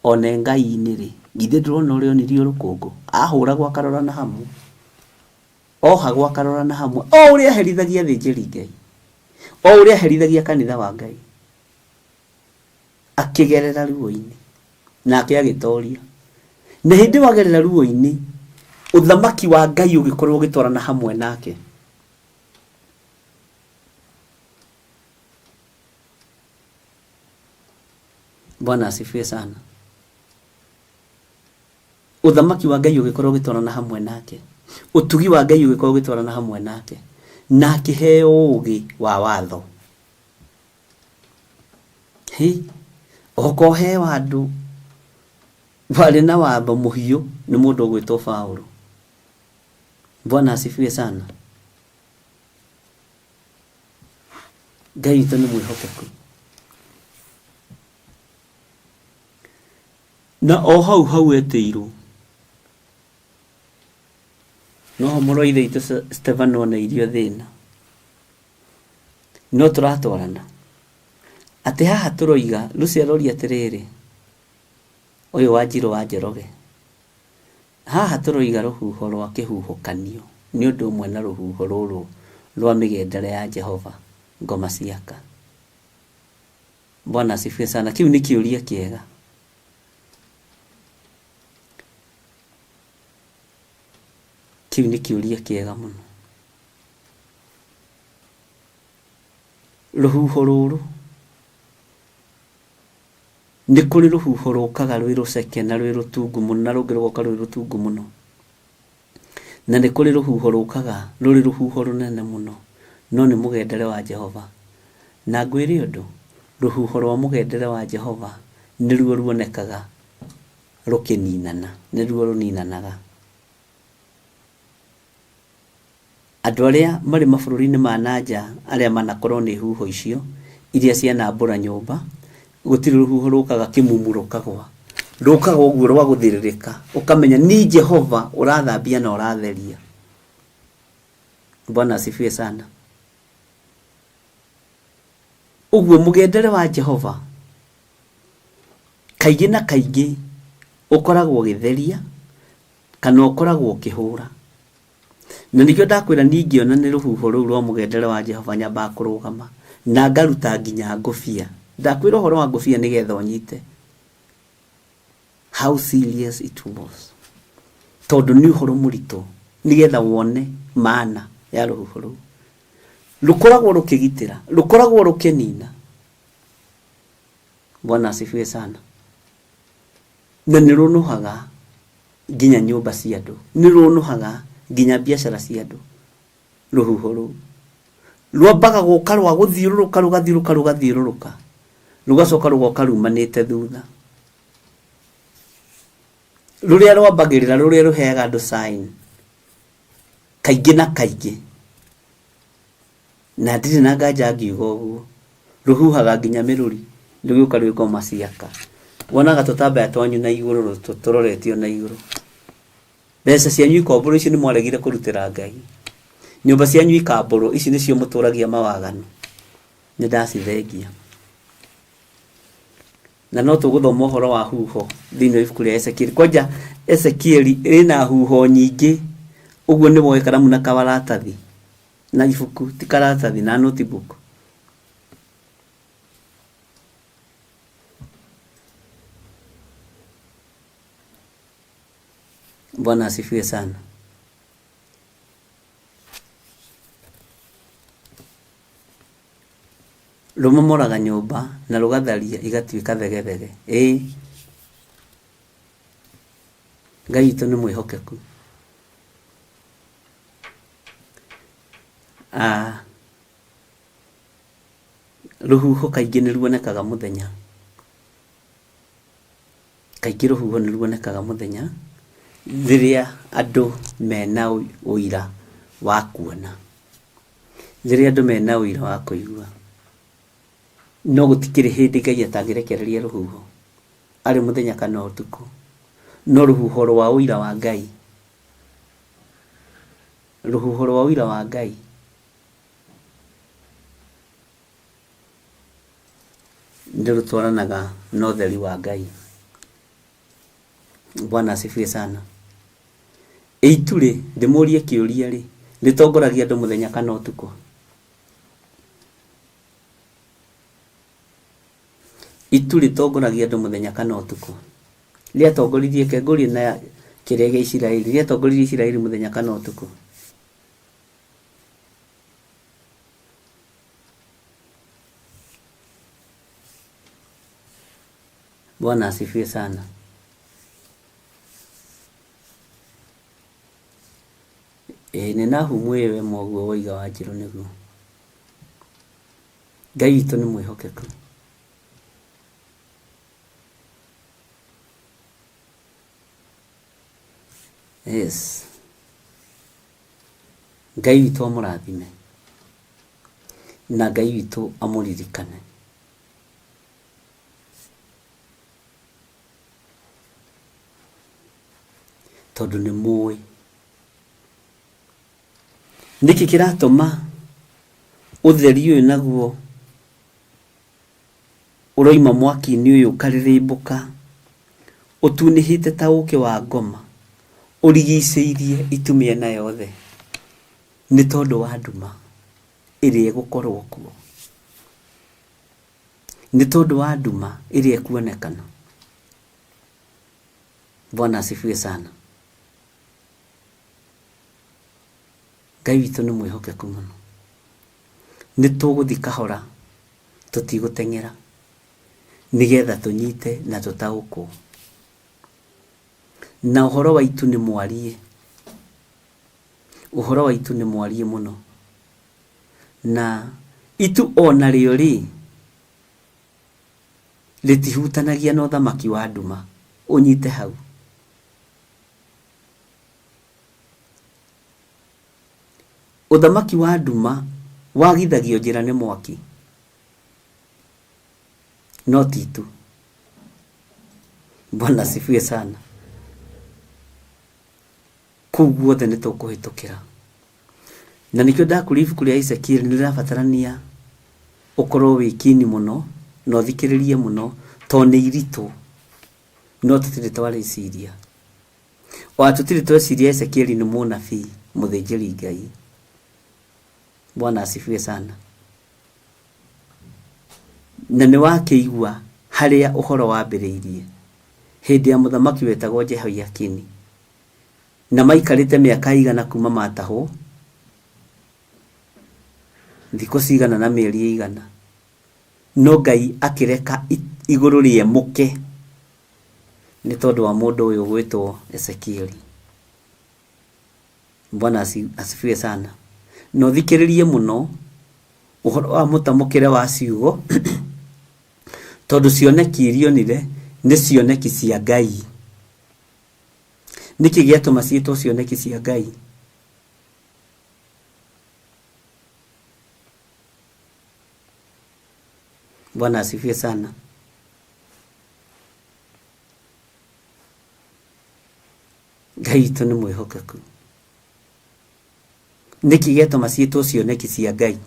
[SPEAKER 1] one Ngai-inĩ rĩ, githĩ ndũrona ũrĩa onirio rũkũngũ? Ahũragwo akarora na hamu, ohagwo akarora na hamwe, o ũrĩa aherithagia thĩnjĩri Ngai, o ũrĩa aherithagia kanitha wa Ngai. akigerera ruo-ini nake agitoria na hindi wagerera ruo-ini uthamaki wa Ngai ugikorwo gitwarana hamwe nake. Bwana asifiwe sana. Uthamaki wa Ngai ugikorwo gitwarana hamwe nake, utugi wa Ngai ugikorwo gitwarana hamwe nake, na akiheo ugi wa watho. Okohe wandu wale na watho muhiu ni mundu ugwitwo Paulo. Bwana asifiwe sana. Ngai witu ni mwihokeku. Na o hau etiirwo no muroithe itu Stefano na irio thina no turatwarana ati haha turoiga Luciarori atiriri uyu Wanjiru wa Njoroge haha turoiga ruhuho rwa kihuhukanio ni undu umwe na ruhuho ruru rwa migendere ya Jehova ngoma ciaka. Bwana asifiwe sana. Kiu ni kiuria kiega. Kiu ni kiuria kiega muno. Ruhuho ruru ni kuri ruhuho rukaga rwi ruceke na rwi rutungu muno na rungi rugoka rwi rutungu muno, na ni kuri ruhuho rukaga ruri ruhuho runene muno no ni mugendere wa Jehova. Na ngwire undu ruhuho rwa mugendere wa Jehova ni ruo ruonekaga rukininana, ni ruo runinanaga. Andu aria mari mabururi-ini ma nanja aria manakorwo ni huho icio iria cianambura nyumba, gutiri ruhuho rukaga kimumurukagwa rukaga uguo rwa guthiririka ukamenya ni Jehova urathambia na uratheria. Bwana asifiwe sana. Uguo mugendere wa Jehova kaigi na kaigi ukoragwo githeria kana ukoragwo ukihura. Na nikyo ndakwira ningiona ni ruhuho ruu rwa mugendere wa Jehova nyamba kurugama na ngaruta nginya ngufia. Ndakwira horo wa ngufia nigetha unyite how serious it was, tondu ni horo murito nigetha wone maana ya ruhuho ruu. Rukoragwo rukigitira, rukoragwo rukinina. Bwana asifiwe sana. Na nirunuhaga nginya nyumba cia andu, nirunuhaga nginya biashara cia andu. Ruhuho ruu rwambaga guka rwa guthiururuka rugathiururuka rugacoka rugoka rumanite thutha. Ruria rwambagirira ruria ruheaga andu sign kaingi na kaingi, na ndiri na nganja ngiuga uguo ruhuhaga nginya miruri rugiuka rwi ngoma ciaka. Wonaga tutambaya twanyu na iguru turoretio na iguru. Mbeca cianyu ikomboro ici ni mwaregire kurutira Ngai. Nyumba cianyu ikamboro ici nicio muturagia mawaganu. Ni ndacithengia. Na no tuguthoma uhoro wa huho thini ibuku ria Ezekiel. Kwanja Ezekiel ina huho nyingi, uguo ni moe karamu na kabaratathi na ibuku ti karatathi na notebook. Bwana asifiwe sana. Rumomoraga nyumba na rugatharia igatuika thegethege. Ngai witu ni mwihokeku. Ruhuho kaingi ni ruonekaga muthenya. Kaingi ruhuho ni ruonekaga muthenya riria andu mena uira wa kuona, riria andu mena uira wa kuigua. No gutikiri hindi Ngai atangirekereria ruhuho ari muthenya kana utuku. No ruhuho rwa uira wa Ngai, ruhuho rwa uira wa Ngai ndirutwaranaga na utheri wa Ngai. Bwana asifiwe sana. Eitule ndimurie kiuria ri ritongoragia andu muthenya kana utuku. itu ritongoragia andu muthenya kana utuku ria tongoririe kenguri na kirege Isiraeli ria tongoririe Isiraeli muthenya kana utuku Bwana asifiwe sana. Nina humwewe mwoguo woiga wa Njirũ niguo. Ngai witũ nĩ mwĩhokeku. Yes. Ngai witũ amũrathime. Na Ngai witũ amũririkane. Tondũ nĩ mũĩ. Niki kiratũma ũtheri ũyũ naguo ũroima mwaki-inĩ ũyũ ũkarĩrĩmbũka ũtunĩhĩte ta ũũkĩ wa ngoma ũrigicĩirie itumĩena yothe nĩ tondũ wa nduma ĩrĩa ĩgũkorwo kuo, nĩ tondũ wa nduma ĩrĩa ĩkuonekana. Bwana asifiwe sana. Ngai witũ nĩ mwĩhokeku mũno. Nĩ tũgũthiĩ kahora tũtigũteng'era nĩgetha tũnyite na tũtaũkwo. Na ũhoro wa itu nĩ mwarie. Ũhoro wa itu nĩ mwarie mũno. Na itu ona rĩo rĩtihutanagia na ũthamaki wa nduma. Ũnyite hau. Ũthamaki wa nduma wagithagio njĩra nĩ mwaki. No titu. Bwana asifiwe sana. Kũu guothe nĩ tũkũhĩtũkĩra. Na nĩkĩo ndakũria ibuku rĩa Ezekiel nĩ rĩrabatarania ũkorwo wĩkini mũno na ũthikĩrĩrie mũno tondũ nĩ iritũ. No tũtirĩ twarĩciria. O tũtirĩ tweciria Ezekiel nĩ mũnabii mũthĩnjĩri Ngai. Bwana asifiwe sana. Na nĩ wakĩigua harĩa ũhoro wambĩrĩirie hĩndĩ ya mũthamaki wetagwo Jehoiakini. Na maikarĩte mĩaka igana kuma matahwo, thikũ cigana na mĩeri igana. No Ngai akĩreka igũrũ rĩemũke nĩ tondũ wa mũndũ ũyũ gwĩtwo Ezekiel. Bwana asifiwe sana. No thikĩrĩrie mũno ũhoro wa mũtamũkĩre wa ciugo tondũ cioneki irionire nĩ cioneki cia Ngai. Nĩkĩ gĩatũma ciĩtwo cioneki cia Ngai? Bwana asifiwe sana. Ngai witũ nĩ mwĩhokeku. Nĩkĩ gĩatũma ciĩtwo cioneki cia Ngai?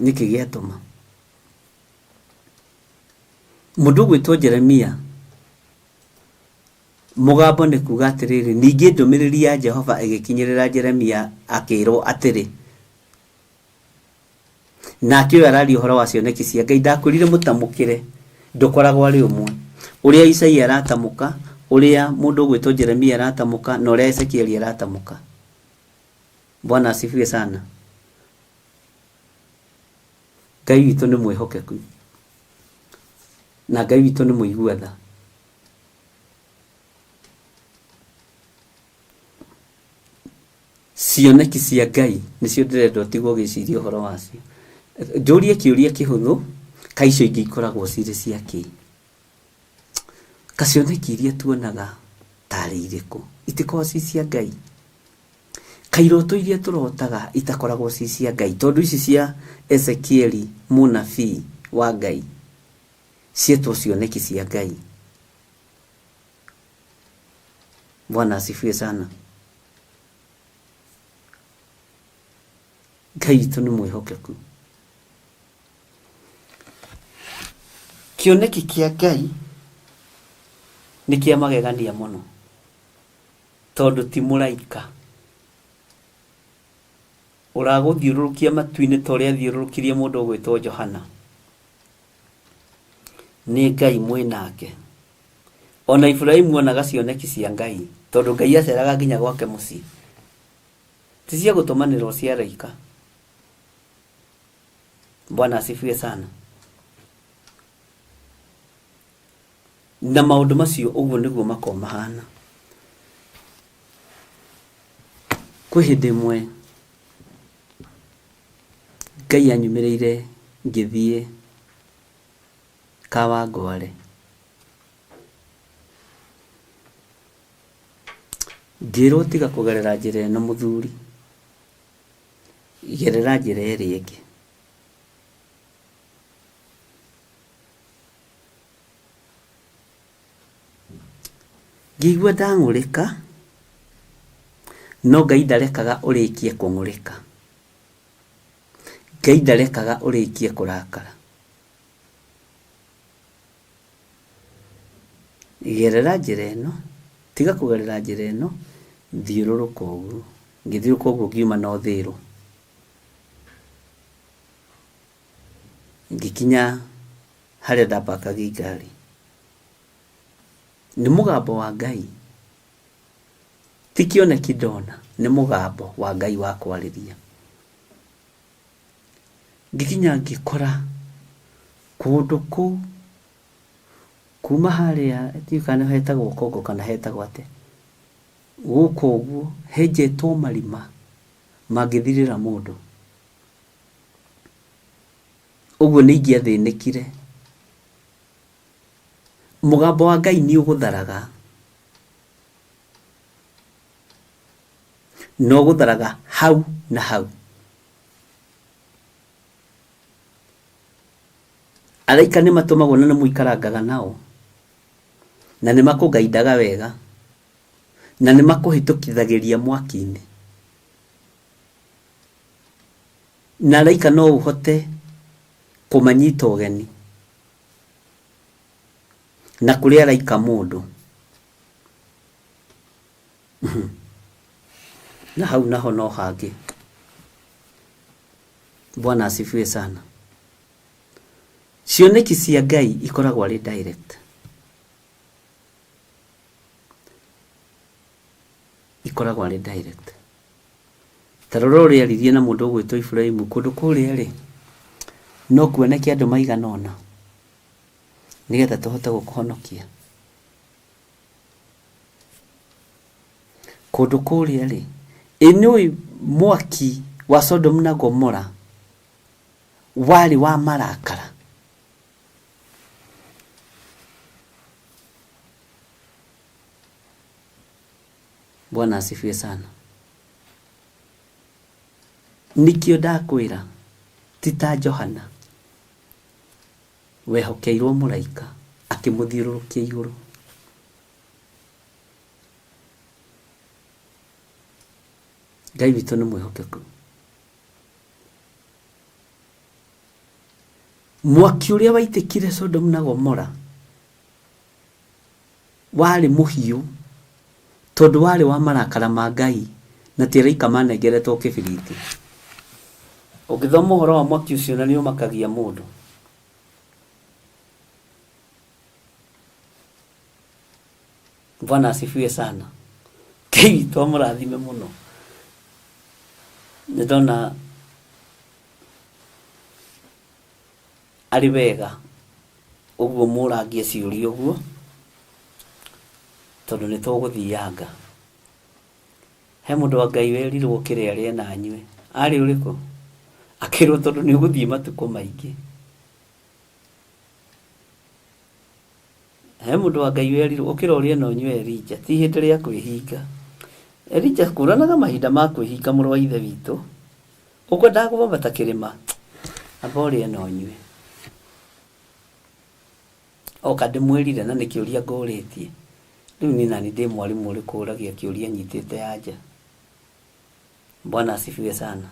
[SPEAKER 1] Nĩkĩ gĩatũma? Mũndũ gwĩtwo Jeremia mũgambo nĩ kuuga atĩrĩrĩ, ningĩ ndũmĩrĩri ya Jehova ĩgĩkinyĩrĩra Jeremia akĩrwo atĩrĩ. Nake ũyũ araria ũhoro wa cioneki cia Ngai. Ndakwĩrire mũtamũkĩre ndũkoragwo arĩ ũmwe. Ũrĩa Isaia aratamũka, ũrĩa mũndũ gwĩtwo Jeremia aratamũka na ũrĩa Ezekiel aratamũka. Bwana asifiwe sana. Ngai witũ nĩ mwĩhokeku. Na Ngai witũ nĩ mũigua tha. Cioneki cia Ngai nĩcio ndĩrenda ũtigwo ũgĩciria ũhoro wacio. Njũrie kĩũria kĩhũthũ, ka icio ingĩ ikoragwo cirĩ cia kĩ. Kacioneki iria tuonaga tarĩ irĩkũ? Itikoragwo ci cia Ngai. Kairoto iria tũrotaga itakoragwo ci cia Ngai. Tondũ ici cia Ezekiel mũnabii wa Ngai cietwo cioneki cia Ngai. Bwana asifiwe sana. Ngai witũ nĩ mwĩhokeku. Kĩoneki kĩa Ngai nĩ kĩa magegania mũno tondũ ti mũraika ũragũthiũrũrũkia matu-inĩ ta ũrĩa athiũrũrũkirie mũndũ gwĩtwo Johana. nĩ Ngai mwenake. Ona Ibrahimu onaga cioneki cia Ngai, tondũ Ngai aceraga nginya gwake mũciĩ. Ti cia gũtũmanĩrwo cia araika. Bwana asifiwe sana. Na maũndũ macio ũguo nĩguo makoo mahana. Kwĩ hĩndĩ ĩmwe Ngai anyumĩrĩire ngĩthiĩ Kawangware. Ngĩrwo tiga kũgerera njĩra ĩno mũthuri, gerera njĩra ĩrĩa ĩngĩ. Ngĩigua ndang'ũrĩka, no Ngai ndarekaga ũrĩkie kũng'ũrĩka. Ngai ndarekaga ũrĩkie kũrakara. Gerera njĩra ĩno, tiga kũgerera njĩra ĩno, thiũrũrũka ũguo. Ngĩthiũrũrũka ũguo ngiuma na ũthĩĩro. Ngĩkinya harĩa ndapakaga ngari. Nĩ mũgambo wa Ngai. Ti kĩoneki ndona, nĩ mũgambo wa Ngai wa kwarĩria. Ngĩkinya ngĩkora kũndũ kũu, kuma harĩa ndiũĩ kana hetagwo Kongo kana hetagwo atĩa, gũkũ ũguo henjetwo marima mangĩthirĩra mũndũ. Ũguo nĩ ingĩathĩnĩkire. Mũgambo wa Ngai nĩ ũgũtharaga. No gũtharaga hau na hau. Araika nĩ matũmagwo na nĩ mũikarangaga nao. Na nĩ makũgaindaga wega. Na nĩ makũhĩtũkithagĩria mwaki-inĩ. Na araika no ũhote kũmanyita ũgeni. Na kũrĩ araika mũndũ. Na hau naho no hangĩ. Bwana asifiwe sana. Cioneki cia Ngai ikoragwo arĩ direct. Ikoragwo arĩ direct. Tarora ũrĩa aririe na mũndũ ũgwĩtwo Ibrahimu kũndũ kũrĩa rĩ, no kuoneke andũ maigana ũna nĩgetha tũhote gũkũhonokia. Kũndũ kũrĩa rĩ, nĩũĩ mwaki wa Sodom na Gomora warĩ wa marakara. Bwana asifiwe sana. Nikĩo ndakwĩra ti ta Johana wehokeirwo mũraika akĩmũthiũrũrũkia igũrũ. Ngai witũ nĩ mwĩhokeku. Mwaki ũrĩa waitĩkire Sodom na Gomora warĩ mũhiũ tondũ warĩ wa marakara ma Ngai na ti araika manengeretwo kĩbiriti. Ũngĩthoma ũhoro wa mwaki ũcio na nĩ ũmakagia mũndũ. Bwana asifiwe sana. Ngai witũ amũrathime mũno. Nĩ ndona arĩ wega ũguo mũrangie ciũria ũguo tondũ nĩ tũgũthianga. He mũndũ wa Ngai werirwo kĩrĩa arĩe na anyue. Arĩ ũrĩkũ? Akĩrwo tondũ nĩ ũgũthiĩ matukũ maingĩ. He mũndũ wa Ngai werirwo ũkĩra ũrĩe na ũnyue Elija, ti hĩndĩ rĩa kwĩhinga. Elija kũranaga mahinda ma kwĩhinga mũrũ wa ithe witũ. Ũkwendaga kũbambata kĩrĩma, amba ũrĩe na ũnyue. Oka ndĩmwĩrire na nĩ kĩũria ngũrĩtie. Rĩu niĩ nani ndĩ mwarimũ ũrĩkũ ũragia kĩũria nyitĩte anja. Bwana asifiwe sana.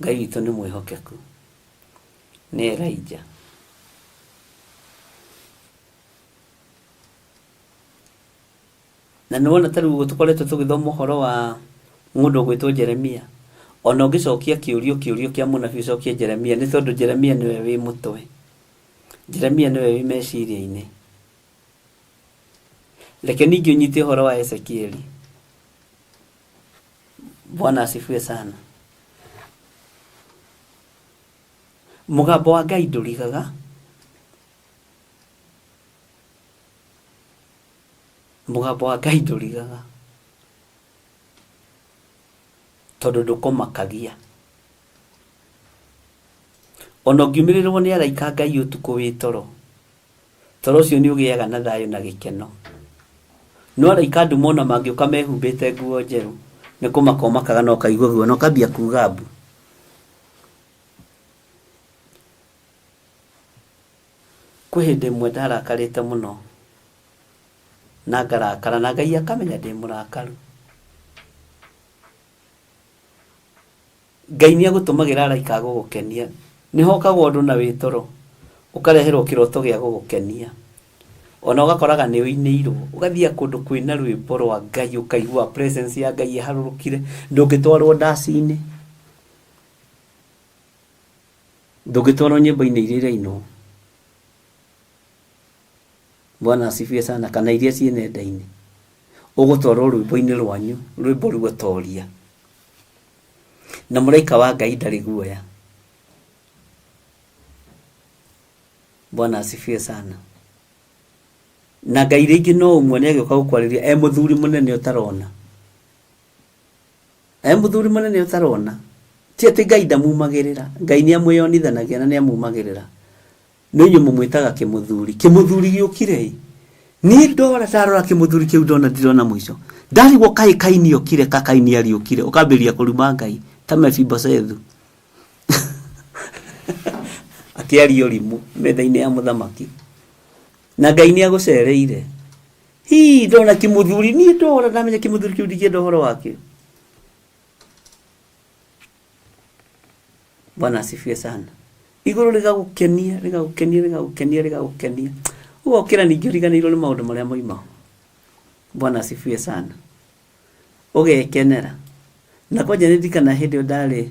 [SPEAKER 1] Ngai witũ nĩ mwĩhokeku. Nĩ Elija. Na nĩwona ta rĩu tũkoretwo tũgĩthoma ũhoro wa mũndũ ũgwĩtwo Jeremia. Ona ũngĩcokia kĩũrio kĩa mũnabii ũcokie Jeremia nĩ tondũ Jeremia nĩwe wĩ mũtwe. Jeremia niwe wi meciria-inĩ. Reke ningĩ ũnyite ũhoro wa Ezekieli. Bwana asifiwe sana. Mũgambo wa Ngai ndũrigaga. Mũgambo wa Ngai ndũrigaga. Tondũ ndũkũmakagia. Ona ũngiumĩrĩrwo nĩ araika Ngai ũtukũ wĩ toro, toro ũcio nĩ ũgĩaga na thayũ na gĩkeno. No araika ndumona mangĩũka mehumbĩte nguo njerũ, nĩ kũmakomakaga na ũkaigua guo na ũkambia kuuga mbu. Kwĩ hĩndĩ ĩmwe ndarakarĩte mũno na ngarakara na Ngai akamenya ndĩ mũrakaru. Ngai nĩ agũtũmagĩra araika gũgũkenia. Nĩ hokagwo ũndũ na wĩ toro, ũkareherwo kĩroto gĩa gũgũkenia. Ona ũgakoraga nĩ ũinĩirwo, ũgathiĩ kũndũ kwĩna rwĩmbo rwa Ngai, ũkaigua presence ya Ngai ĩharũrũkire, ndũngĩtwarwo ndaci-inĩ, ndũngĩtwarwo nyĩmbo-inĩ iria irainwo. Bwana asifiwe sana. Kana iria ciĩ nenda-inĩ, ũgũtwarwo rwĩmbo-inĩ rwanyu, rwĩmbo rũgũtoria. Na mũraika wa Ngai ndarĩ guoya. Bwana asifiwe sana. Na Ngai rĩngĩ no ũmwe nĩ agĩũka gũkwarĩria mũthuri mũnene ũtarona. Mũthuri mũnene ũtarona. Ti atĩ Ngai ndamumagĩrĩra. Ngai nĩ amwĩyonithanagia na nĩ amumagĩrĩra. No inyuĩ mũmwĩtaga kĩmũthuri. Kĩmũthuri gĩũkire. Niĩ ndarora kĩmũthuri kĩu ndona ndirona mũico. Ndarigwo Kaini okire, Kaini ariũkire. Ũkambĩrĩria kũruma Ngai ta Mephibosethu. Akĩaria ũrimũ metha-inĩ ya mũthamaki. Na Ngai nĩ agũcereire. Ndona kĩmũthuri, niĩ ndora ndamenya kĩmũthuri kĩu ndingĩenda ũhoro wakĩo. Bwana asifiwe sana. Igũrũ rĩgagũkenia, rĩgagũkenia, rĩgagũkenia, rĩgagũkenia. Ũgokĩra ningĩ ũriganĩirwo nĩ maũndũ marĩa moima. Bwana asifiwe sana. Ũgekenera. Na kwanja nĩ ndikana hĩndĩ ndarĩ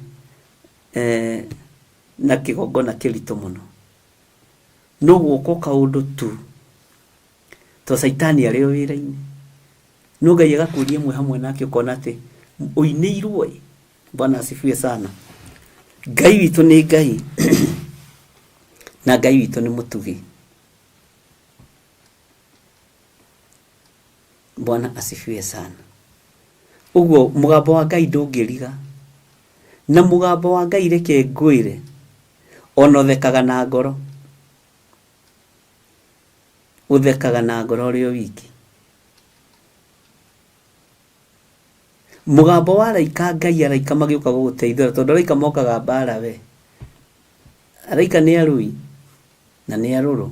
[SPEAKER 1] na kĩgongona kĩritũ mũno. No guoko kaũndũ tu. To Saitani arĩ o wĩra-inĩ. No Ngai agakũria mwe hamwe nake ũkona atĩ ũinĩirwo. Bwana asifiwe sana. Ngai witũ nĩ Ngai. Na Ngai witũ nĩ mũtugi. Bwana asifiwe sana. Ũguo mũgambo wa Ngai ndũngĩriga. Na mũgambo wa Ngai reke ngwĩre, ona ũthekaga na ngoro. Ũthekaga na ngoro ũrĩ o wiki. Mũgambo wa araika Ngai, araika magĩũka gũgũteithia, tondũ araika mokaga mbara we. Araika nĩ arũi na nĩ arũrũ.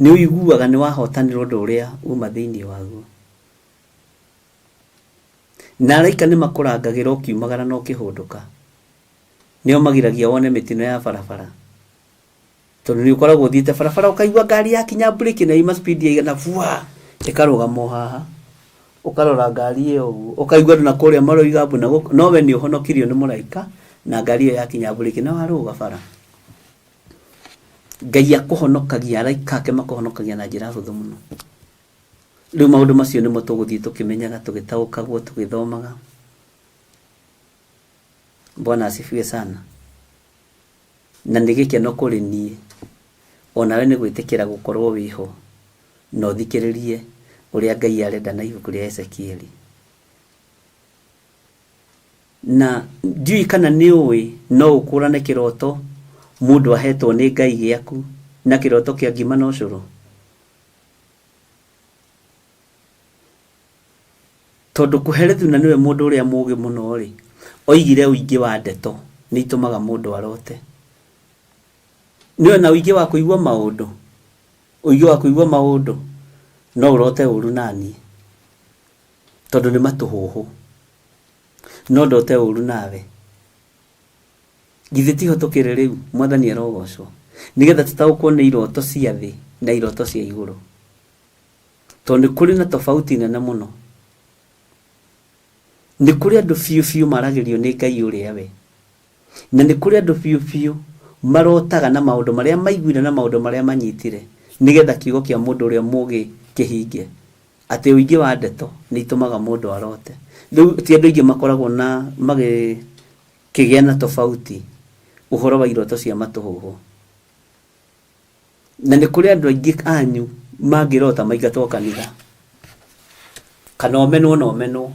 [SPEAKER 1] Nĩ ũiguaga nĩ wahotanĩrwo ũndũ ũrĩa uma thĩinĩ waguo. Na araika nĩ makũrangagĩra ũkiumagara na ũkĩhũndũka. Nĩo magiragia wone mĩtino ya barabara. Tondũ nĩ ũkoragwo ũthiĩte barabara ũkaigua ngari yakinya breki na ima speed ya igana bua, ĩkarũgama haha. Ũkarora ngari ĩyo ũguo, ũkaigua na kũrĩa maroiga mbu no we nĩ ũhonokirio nĩ mũraika na ngari ĩyo yakinya breki na warũga bara. Ngai akũhonokagia, araika ake makũhonokagia na njĩra hũthũ mũno. Rĩu maũndũ macio nĩmo tũgũthiĩ tũkĩmenyaga, tũgĩtaũkagwo, tũgĩthomaga. Bwana asifiwe sana. Na nĩ gĩkeno kũrĩ niĩ, onawe nĩ gwĩtĩkĩra gũkorwo wĩho na ũthikĩrĩrie ũrĩa Ngai arenda na ibuku rĩa Ezekieli. Na ndiũĩ kana nĩ ũĩ no ũkũrane kĩroto mũndũ ahetwo nĩ Ngai gĩaku na kĩroto kĩa ngima na ũcũrũ. Tondũ kũherethuna nĩwe mũndũ ũrĩa mũũgĩ mũno rĩ, oigire ũingĩ wa ndeto nĩ itũmaga mũndũ arote. Nĩwe na ũingĩ wa kũigua maũndũ, ũingĩ wa kũigua maũndũ no ũrote ũru naniĩ, tondũ nĩ matũhũhũ. No ndote ũru nawe. Githĩ tiho tũkĩrĩ rĩu, Mwathani arogocwo, nĩgetha tũtaũkwo nĩ iroto cia thĩ na iroto cia igũrũ. Tondũ nĩ kũrĩ na tofauti nene mũno. Nĩ kũrĩ andũ biũ biũ maragĩrio nĩ Ngai ũrĩa we, na nĩ kũrĩ andũ biũ biũ marotaga na maundu maria maiguire na maundu maria manyitire nigetha kiugo kia mundu uria mugi kihinge ati uingi wa ndeto ni itumaga mundu arote riu ti andu ingi makoragwo na magi kigia na tofauti uhoro wa iroto cia matuhuhu na ni kuri andu aingi anyu mangirota maingatwo kanitha kana omenwo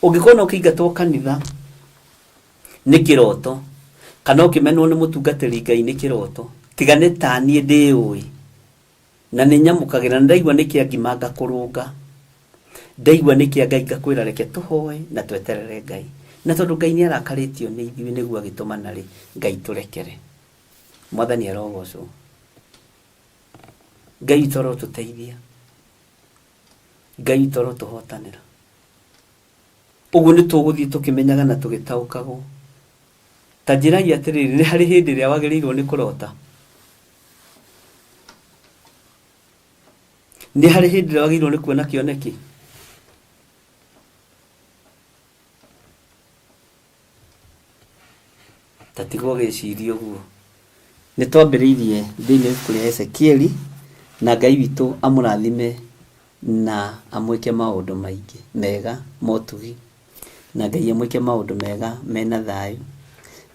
[SPEAKER 1] ungikona ukiingatwo kanitha ni kiroto kana ukimenwo ni mutungatiri Ngai ni kiroto tiga ni tani ndiui na ni nyamukagira ndaigwa ni kia ngimanga kurunga ndaigwa ni kia Ngai ngakwira reke tuhoe na tweterere Ngai na tondu Ngai ni arakaritio ni ithuĩ nĩguo agituma nari Ngai turekere mwathani arogocwo Ngai toro tuteithia Ngai toro tuhotanira uguo ni tuguthii tukimenyaga na tugitaukagwo ta njira ya atiriri ni hari hindi ria wagirirwo ni kurota ni hari hindi ria wagirirwo ni kuona kioneki tatigwo gicirio guo ni twambiriirie thiini kuri Ezekieli na Ngai witu amurathime na amwike maundu maingi mega motugi na Ngai amwike maundu mega mena thayu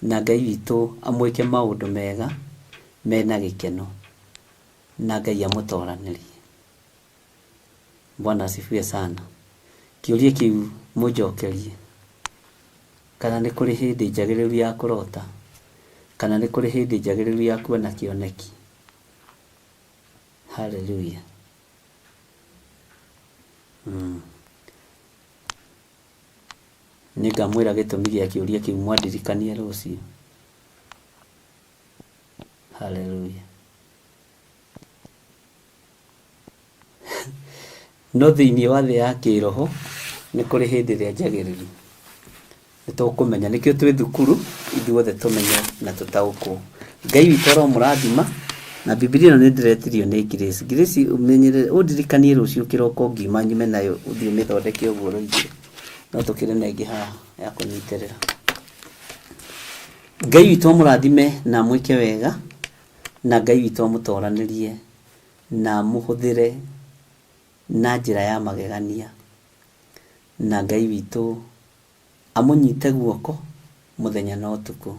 [SPEAKER 1] na Ngai witu amwike maundu mega mena gikeno na Ngai amutoranirie. Bwana asifiwe sana. Kiuria kiu mujokerie kana ni kuri hindi njagiriru ya kurota kana ni kuri hindi njagiriru ya kuona kioneki. Hallelujah. Nikamwira gitumi gia kiuria kiu mwandirikanie rucio. Hallelujah. No thiini wa thi ya kiroho ni kuri hindi ria njagiriru nitukumenya nikio twi thukuru ithuothe tumenye na tutaukwo. Ngai witu aromurathima na Biblia ni ndiretirio ni Grace umenyere undirikanie rucio kiroko ngima nyume nayo uthio mithondeke uguo roigire no tukire na ingi ha ya kuniterera. Ngai witu amurathime na mwike wega na Ngai witu amutoranirie na muhuthire na njira ya magegania na Ngai witu amunyite guoko muthenya na utuku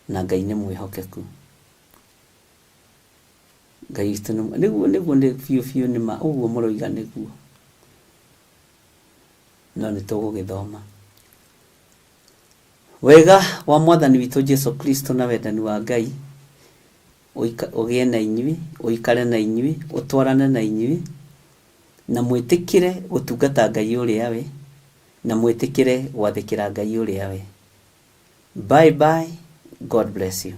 [SPEAKER 1] na Ngai ni mwihokeku. Ngai witu niguo ndi fiu ni ma uguo muroiga niguo no ni tugugithoma wega wa mwathani witu Jesu Kristo na wendani wa Ngai ugie na inyui uikare na inyui utwarane na inyui na mwitikire gutungata Ngai uria we na mwitikire gwathikira Ngai uria we. Bye bye. God bless you.